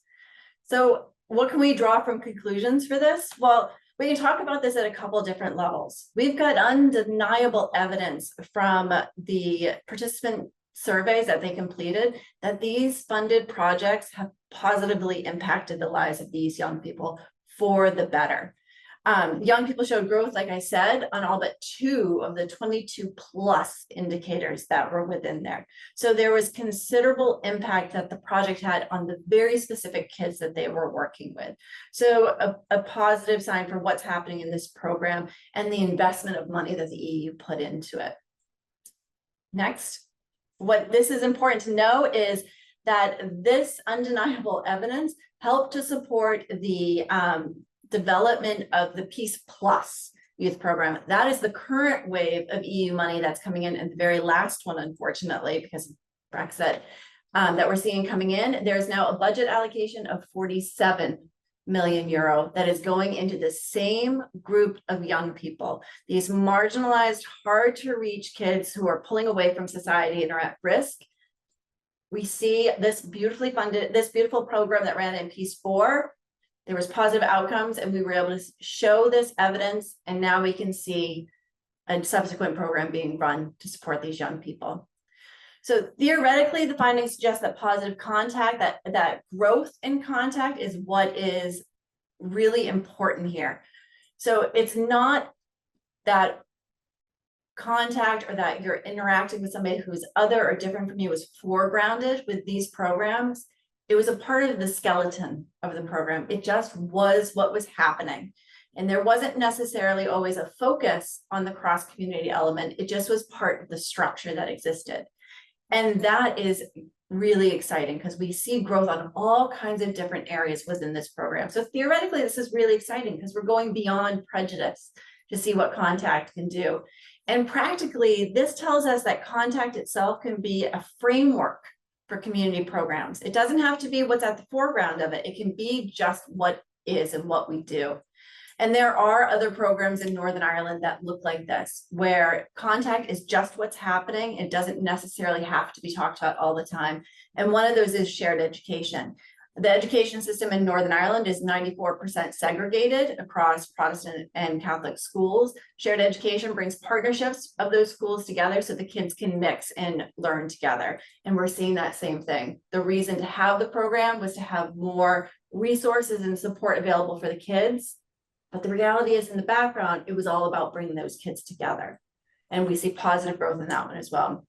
So what can we draw from conclusions for this? Well, we can talk about this at a couple different levels. We've got undeniable evidence from the participant surveys that they completed that these funded projects have positively impacted the lives of these young people for the better. Young people showed growth, like I said, on all but 2 of the 22 plus indicators that were within there. So there was considerable impact that the project had on the very specific kids that they were working with. So a positive sign for what's happening in this program and the investment of money that the EU put into it. Next, what this is important to know is that this undeniable evidence helped to support the development of the Peace Plus youth program. That is the current wave of EU money that's coming in, and the very last one, unfortunately, because of Brexit, that we're seeing coming in. There's now a budget allocation of 47 million euro that is going into the same group of young people, these marginalized, hard to reach kids who are pulling away from society and are at risk. We see this beautifully funded, this beautiful program that ran in Peace 4. There was positive outcomes, and we were able to show this evidence, and now we can see a subsequent program being run to support these young people. So theoretically, the findings suggest that positive contact, that growth in contact is what is really important here. So it's not that contact or that you're interacting with somebody who's other or different from you is foregrounded with these programs. It was a part of the skeleton of the program. It just was what was happening. And there wasn't necessarily always a focus on the cross-community element. It just was part of the structure that existed. And that is really exciting because we see growth on all kinds of different areas within this program. So theoretically, this is really exciting because we're going beyond prejudice to see what contact can do. And practically, this tells us that contact itself can be a framework for community programs. It doesn't have to be what's at the foreground of it. It can be just what is and what we do. And there are other programs in Northern Ireland that look like this, where contact is just what's happening. It doesn't necessarily have to be talked about all the time. And one of those is shared education. The education system in Northern Ireland is 94% segregated across Protestant and Catholic schools. Shared education brings partnerships of those schools together so the kids can mix and learn together. And we're seeing that same thing. The reason to have the program was to have more resources and support available for the kids. But the reality is, in the background, it was all about bringing those kids together. And we see positive growth in that one as well.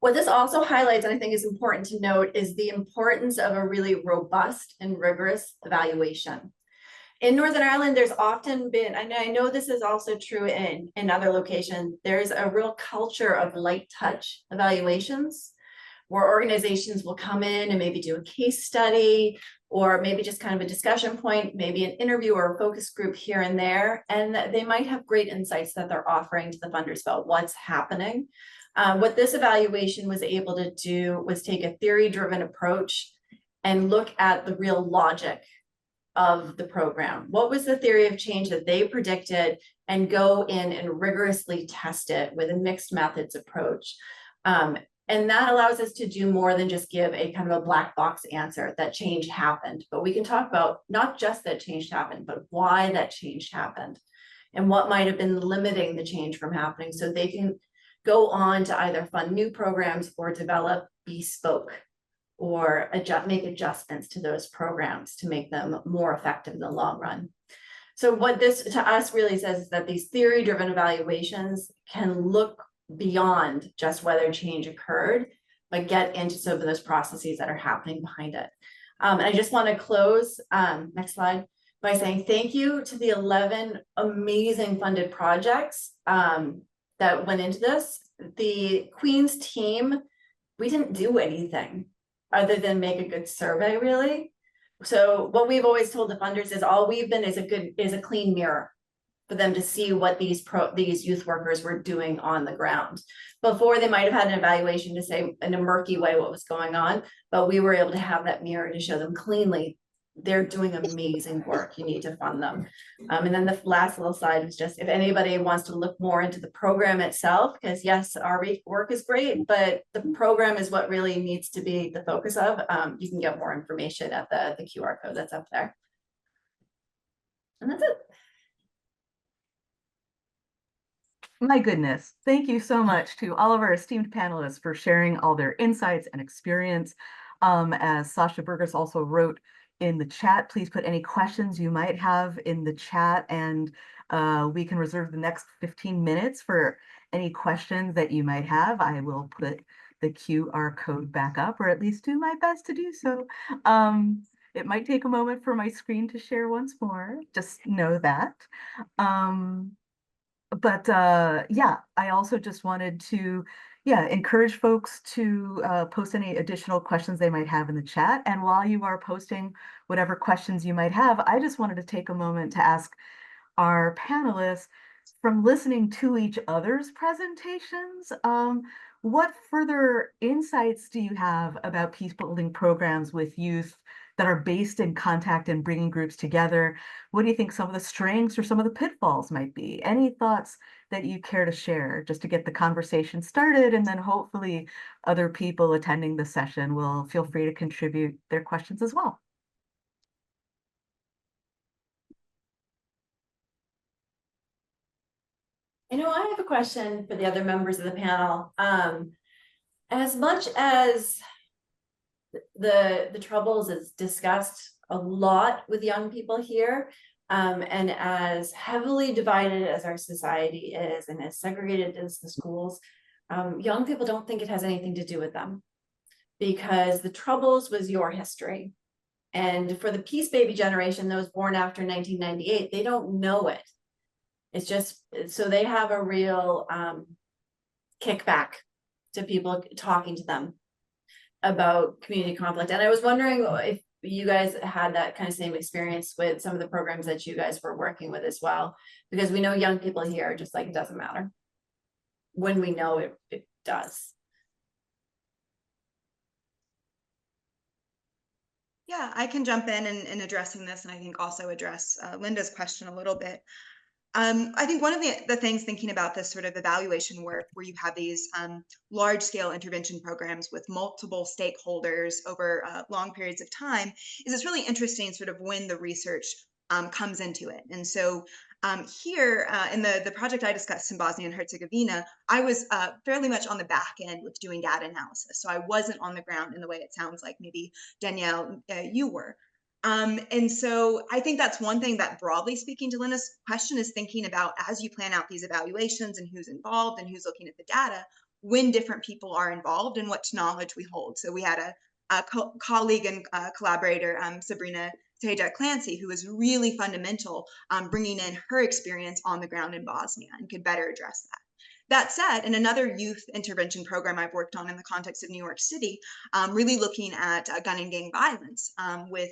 What this also highlights, and I think is important to note, is the importance of a really robust and rigorous evaluation. In Northern Ireland, there's often been, and I know this is also true in other locations, there's a real culture of light touch evaluations, where organizations will come in and maybe do a case study, or maybe just kind of a discussion point, maybe an interview or a focus group here and there. And they might have great insights that they're offering to the funders about what's happening. What this evaluation was able to do was take a theory-driven approach and look at the real logic of the program. What was the theory of change that they predicted, and go in and rigorously test it with a mixed methods approach. And that allows us to do more than just give a kind of a black box answer that change happened, but we can talk about not just that change happened, but why that change happened and what might have been limiting the change from happening, so they can go on to either fund new programs or develop bespoke or make adjustments to those programs to make them more effective in the long run. So what this to us really says is that these theory-driven evaluations can look beyond just whether change occurred, but get into some of those processes that are happening behind it. And I just want to close, next slide, by saying thank you to the 11 amazing funded projects that went into this. The Queen's team, we didn't do anything other than make a good survey, really. So what we've always told the funders is all we've been is a clean mirror for them to see what these youth workers were doing on the ground. Before, they might have had an evaluation to say in a murky way what was going on, but we were able to have that mirror to show them cleanly they're doing amazing work. You need to fund them. And then the last little slide was just if anybody wants to look more into the program itself, because yes, our work is great, but the program is what really needs to be the focus of. You can get more information at the QR code that's up there. And that's it. My goodness, thank you so much to all of our esteemed panelists for sharing all their insights and experience. As Sasha Burgos also wrote in the chat, please put any questions you might have in the chat, and we can reserve the next 15 minutes for any questions that you might have. I will put the QR code back up, or at least do my best to do so. It might take a moment for my screen to share once more, just know that. But yeah, I also just wanted to encourage folks to post any additional questions they might have in the chat. And while you are posting whatever questions you might have, I just wanted to take a moment to ask our panelists, from listening to each other's presentations, what further insights do you have about peace building programs with youth that are based in contact and bringing groups together? What do you think some of the strengths or some of the pitfalls might be? Any thoughts that you care to share just to get the conversation started, and then hopefully other people attending the session will feel free to contribute their questions as well. I know I have a question for the other members of the panel. As much as the troubles is discussed a lot with young people here, and as heavily divided as our society is and as segregated as the schools, young people don't think it has anything to do with them, because the troubles was your history. And for the Peace Baby generation, those born after 1998, they don't know it. It's just, so they have a real kickback to people talking to them about community conflict. And I was wondering if you guys had that kind of same experience with some of the programs that you guys were working with as well, because we know young people here are just like, it doesn't matter. When we know it does. Yeah, I can jump in addressing this, and I think also address Linda's question a little bit. I think one of the things thinking about this sort of evaluation work where you have these large scale intervention programs with multiple stakeholders over long periods of time is it's really interesting sort of when the research comes into it. And so here in the project I discussed in Bosnia and Herzegovina, I was fairly much on the back end with doing data analysis. So I wasn't on the ground in the way it sounds like maybe Danielle, you were. And so I think that's one thing that, broadly speaking to Linda's question, is thinking about as you plan out these evaluations and who's involved and who's looking at the data, when different people are involved and what knowledge we hold. So we had a colleague and collaborator, Sabrina Teja Clancy, who was really fundamental, bringing in her experience on the ground in Bosnia and could better address that. That said, in another youth intervention program I've worked on in the context of New York City, really looking at gun and gang violence with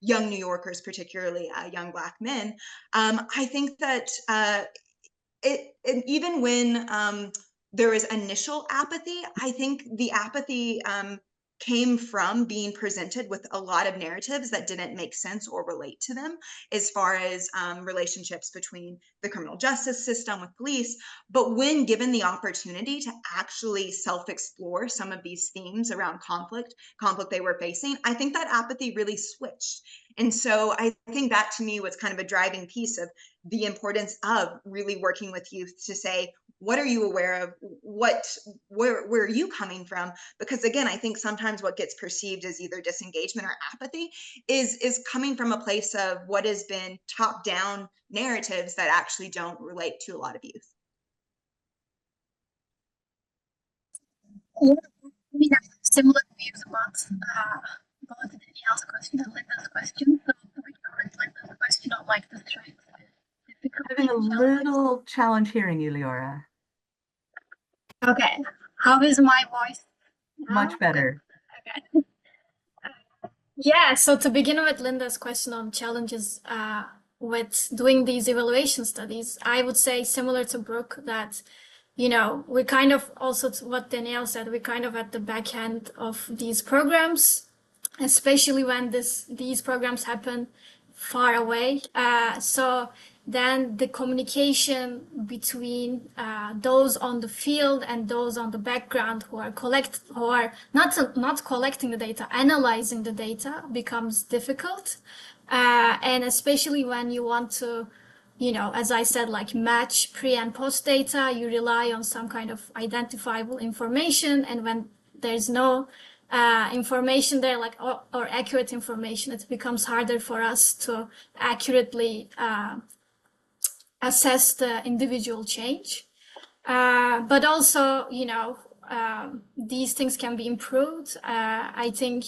young New Yorkers, particularly young Black men, I think that even when there is initial apathy, I think the apathy came from being presented with a lot of narratives that didn't make sense or relate to them as far as relationships between the criminal justice system with police. But when given the opportunity to actually self-explore some of these themes around conflict they were facing, I think that apathy really switched. And so I think that to me was kind of a driving piece of the importance of really working with youth to say, what are you aware of? Where are you coming from? Because again, I think sometimes what gets perceived as either disengagement or apathy is coming from a place of what has been top-down narratives that actually don't relate to a lot of youth. Yeah, we have similar views about both Danielle's question and Linda's question. So we covered Linda's question on like the strengths. Having a little challenge hearing you, Leora. Okay, how is my voice now? Much better. Okay. Yeah, so to begin with Linda's question on challenges with doing these evaluation studies, I would say similar to Brooke that, you know, we kind of also, to what Danielle said, we're kind of at the back end of these programs, especially when these programs happen far away. So then the communication between those on the field and those on the background who are not collecting the data, analyzing the data becomes difficult. And especially when you want to, you know, as I said, like match pre and post data, you rely on some kind of identifiable information. And when there's no information there, like or accurate information, it becomes harder for us to accurately assess the individual change. But also, you know, these things can be improved. I think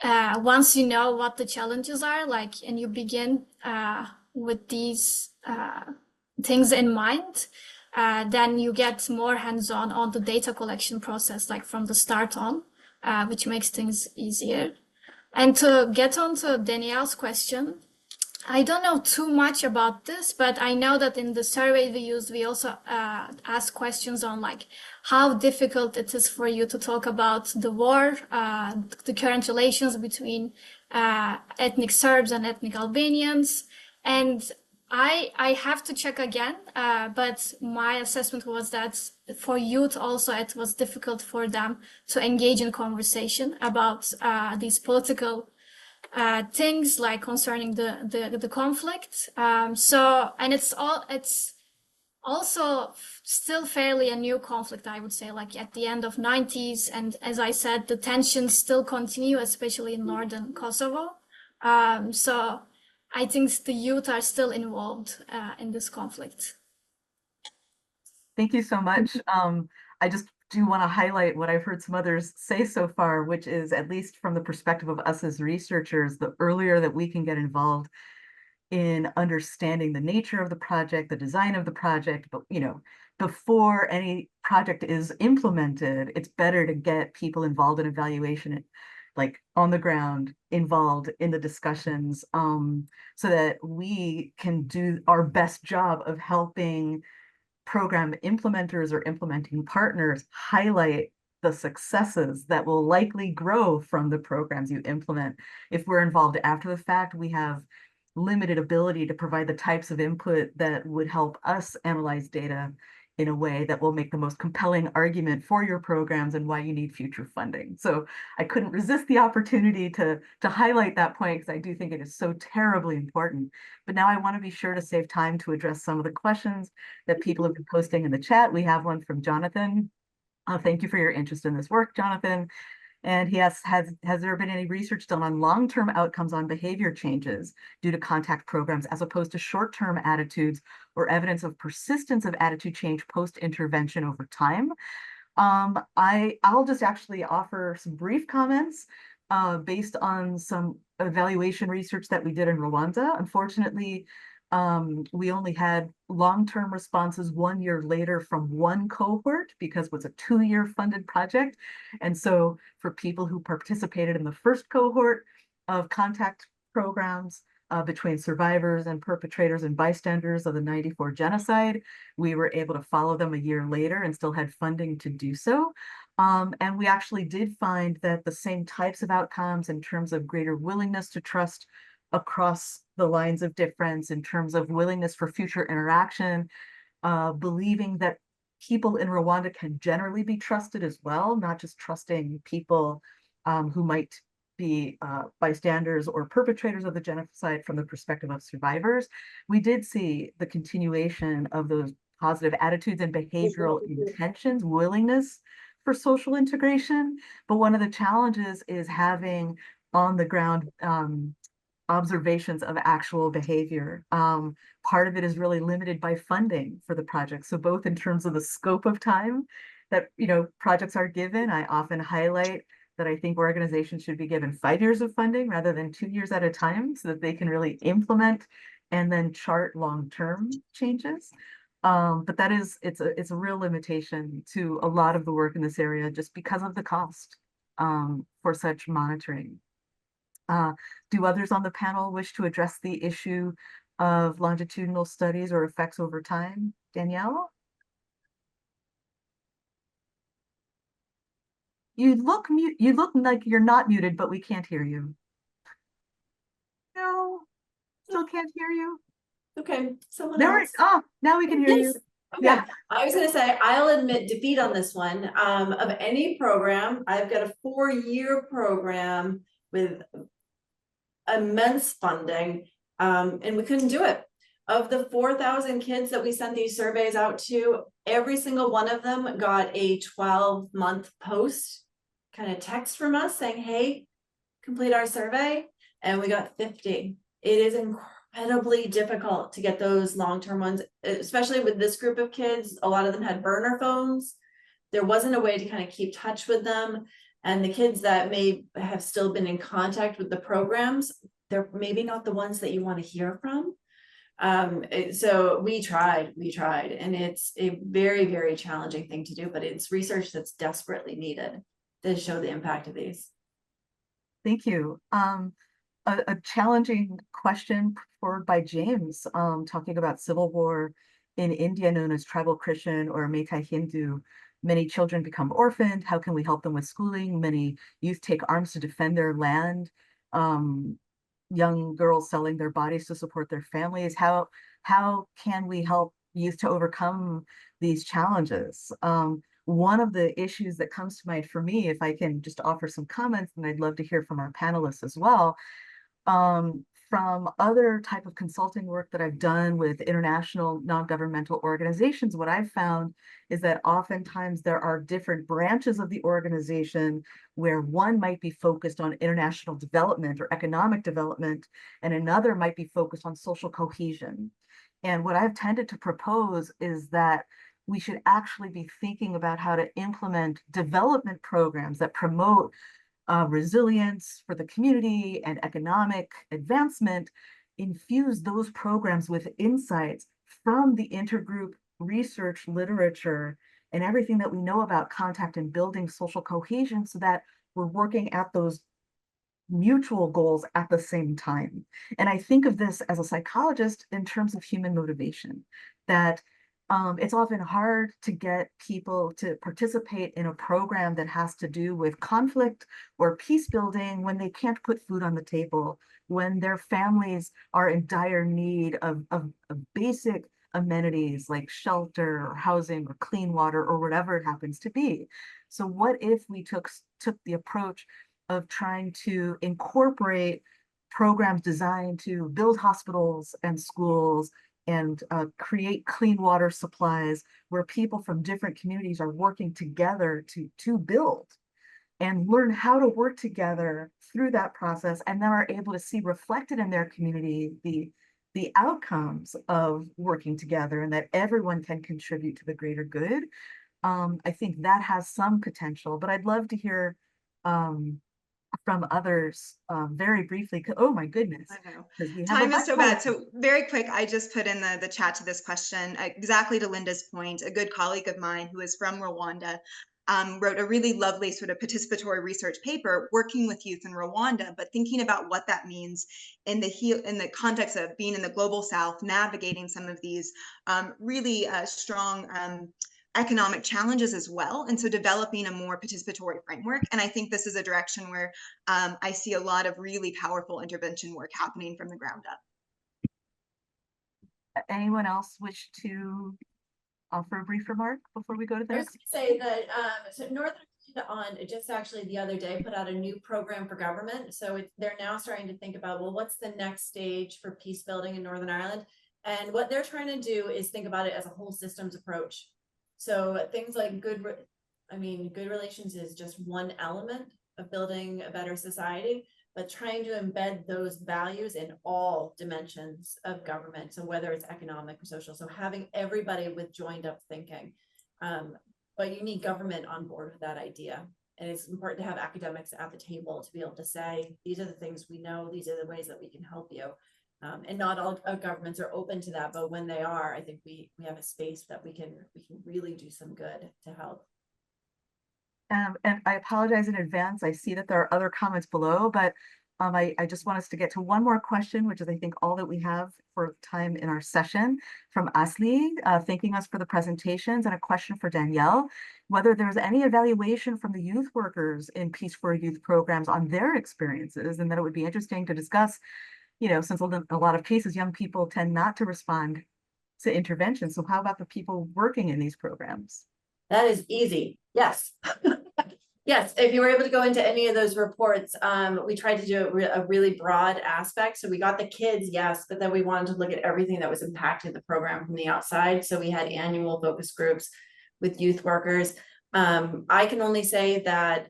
once you know what the challenges are, like, and you begin with these things in mind, then you get more hands-on on the data collection process, like from the start on, which makes things easier. And to get on to Danielle's question, I don't know too much about this, but I know that in the survey we used, we also asked questions on like how difficult it is for you to talk about the war, the current relations between ethnic Serbs and ethnic Albanians. And I have to check again, but my assessment was that for youth also it was difficult for them to engage in conversation about these political things like concerning the conflict. So, and it's also still fairly a new conflict, I would say, like at the end of 90s. And as I said, the tensions still continue, especially in northern Kosovo. So I think the youth are still involved in this conflict. Thank you so much. I just do want to highlight what I've heard some others say so far, which is, at least from the perspective of us as researchers, the earlier that we can get involved in understanding the nature of the project, the design of the project, but you know, before any project is implemented, it's better to get people involved in evaluation, like on the ground, involved in the discussions, so that we can do our best job of helping program implementers or implementing partners highlight the successes that will likely grow from the programs you implement. If we're involved after the fact, we have limited ability to provide the types of input that would help us analyze data in a way that will make the most compelling argument for your programs and why you need future funding. So I couldn't resist the opportunity to highlight that point because I do think it is so terribly important. But now I want to be sure to save time to address some of the questions that people have been posting in the chat. We have one from Jonathan. Thank you for your interest in this work, Jonathan. And he asks, has there been any research done on long-term outcomes on behavior changes due to contact programs as opposed to short-term attitudes or evidence of persistence of attitude change post-intervention over time? I'll just actually offer some brief comments based on some evaluation research that we did in Rwanda. Unfortunately, we only had long-term responses 1 year later from one cohort because it was a 2-year funded project. And so for people who participated in the first cohort of contact programs between survivors and perpetrators and bystanders of the '94 genocide, we were able to follow them a year later and still had funding to do so. And we actually did find that the same types of outcomes in terms of greater willingness to trust across the lines of difference, in terms of willingness for future interaction, believing that people in Rwanda can generally be trusted as well, not just trusting people who might be bystanders or perpetrators of the genocide from the perspective of survivors. We did see the continuation of those positive attitudes and behavioral intentions, willingness for social integration. But one of the challenges is having on the ground observations of actual behavior. Part of it is really limited by funding for the project. So both in terms of the scope of time that projects are given, I often highlight that I think organizations should be given 5 years of funding rather than 2 years at a time so that they can really implement and then chart long-term changes. But it's a real limitation to a lot of the work in this area just because of the cost for such monitoring. Do others on the panel wish to address the issue of longitudinal studies or effects over time? Danielle? You look like you're not muted, but we can't hear you. No, still can't hear you. Okay, someone There else. now we can hear you. Okay, Yeah. I was gonna say, I'll admit defeat on this one. Of any program, I've got a 4-year program with immense funding, and we couldn't do it. Of the 4,000 kids that we sent these surveys out to, every single one of them got a 12-month post kind of text from us saying, hey, complete our survey, and we got 50. It is incredibly difficult to get those long-term ones, especially with this group of kids. A lot of them had burner phones. There wasn't a way to kind of keep touch with them. And the kids that may have still been in contact with the programs, they're maybe not the ones that you want to hear from. So we tried, and it's a very, very challenging thing to do, but it's research that's desperately needed to show the impact of these. Thank you. A challenging question put forward by James, talking about civil war in India known as tribal Christian or Meitei Hindu. Many children become orphaned. How can we help them with schooling? Many youth take arms to defend their land. Young girls selling their bodies to support their families. How can we help youth to overcome these challenges? One of the issues that comes to mind for me, if I can just offer some comments, and I'd love to hear from our panelists as well, from other type of consulting work that I've done with international non-governmental organizations, what I've found is that oftentimes there are different branches of the organization where one might be focused on international development or economic development, and another might be focused on social cohesion. And what I've tended to propose is that we should actually be thinking about how to implement development programs that promote resilience for the community and economic advancement, infuse those programs with insights from the intergroup research literature and everything that we know about contact and building social cohesion so that we're working at those mutual goals at the same time. And I think of this as a psychologist in terms of human motivation, that it's often hard to get people to participate in a program that has to do with conflict or peace building when they can't put food on the table, when their families are in dire need of basic amenities like shelter or housing or clean water or whatever it happens to be. So what if we took the approach of trying to incorporate programs designed to build hospitals and schools and create clean water supplies where people from different communities are working together to build and learn how to work together through that process, and then are able to see reflected in their community the outcomes of working together and that everyone can contribute to the greater good. I think that has some potential, but I'd love to hear from others very briefly. Oh my goodness. I know. 'Cause we have a Time is bunch so of bad. other- So very quick, I just put in the chat to this question, exactly to Linda's point. A good colleague of mine who is from Rwanda wrote a really lovely sort of participatory research paper working with youth in Rwanda, but thinking about what that means in the context of being in the global South, navigating some of these really strong economic challenges as well. And so developing a more participatory framework. And I think this is a direction where I see a lot of really powerful intervention work happening from the ground up. Anyone else wish to offer a brief remark before we go to the I was next? gonna say that, so Northern Ireland on just actually the other day put out a new program for government. So they're now starting to think about, well, what's the next stage for peace building in Northern Ireland? And what they're trying to do is think about it as a whole systems approach. So things like good relations is just one element of building a better society, but trying to embed those values in all dimensions of government. So whether it's economic or social, so having everybody with joined up thinking. But you need government on board with that idea. And it's important to have academics at the table to be able to say, these are the things we know, these are the ways that we can help you. And not all governments are open to that, but when they are, I think we have a space that we can really do some good to help. And I apologize in advance. I see that there are other comments below, but I just want us to get to one more question, which is I think all that we have for time in our session, from Asli, thanking us for the presentations, and a question for Danielle, whether there's any evaluation from the youth workers in Peace for Youth programs on their experiences, and that it would be interesting to discuss, you know, since in a lot of cases, young people tend not to respond to intervention. So how about the people working in these programs? That is easy. Yes. Yes, if you were able to go into any of those reports, we tried to do a really broad aspect. So we got the kids, yes, but then we wanted to look at everything that was impacting the program from the outside. So we had annual focus groups with youth workers. I can only say that,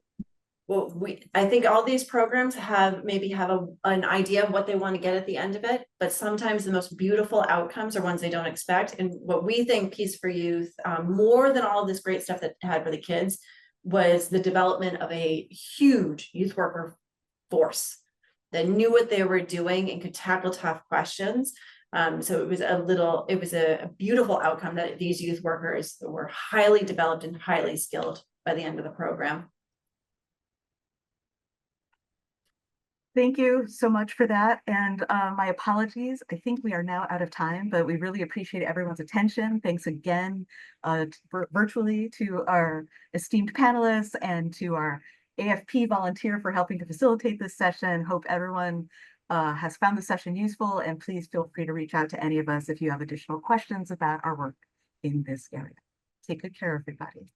well, I think all these programs have an idea of what they want to get at the end of it, but sometimes the most beautiful outcomes are ones they don't expect. And what we think Peace for Youth, more than all of this great stuff that it had for the kids, was the development of a huge youth worker force that knew what they were doing and could tackle tough questions. So it was a beautiful outcome that these youth workers were highly developed and highly skilled by the end of the program. Thank you so much for that. And my apologies. I think we are now out of time, but we really appreciate everyone's attention. Thanks again virtually to our esteemed panelists and to our AFP volunteer for helping to facilitate this session. Hope everyone has found the session useful, and please feel free to reach out to any of us if you have additional questions about our work in this area. Take good care, everybody.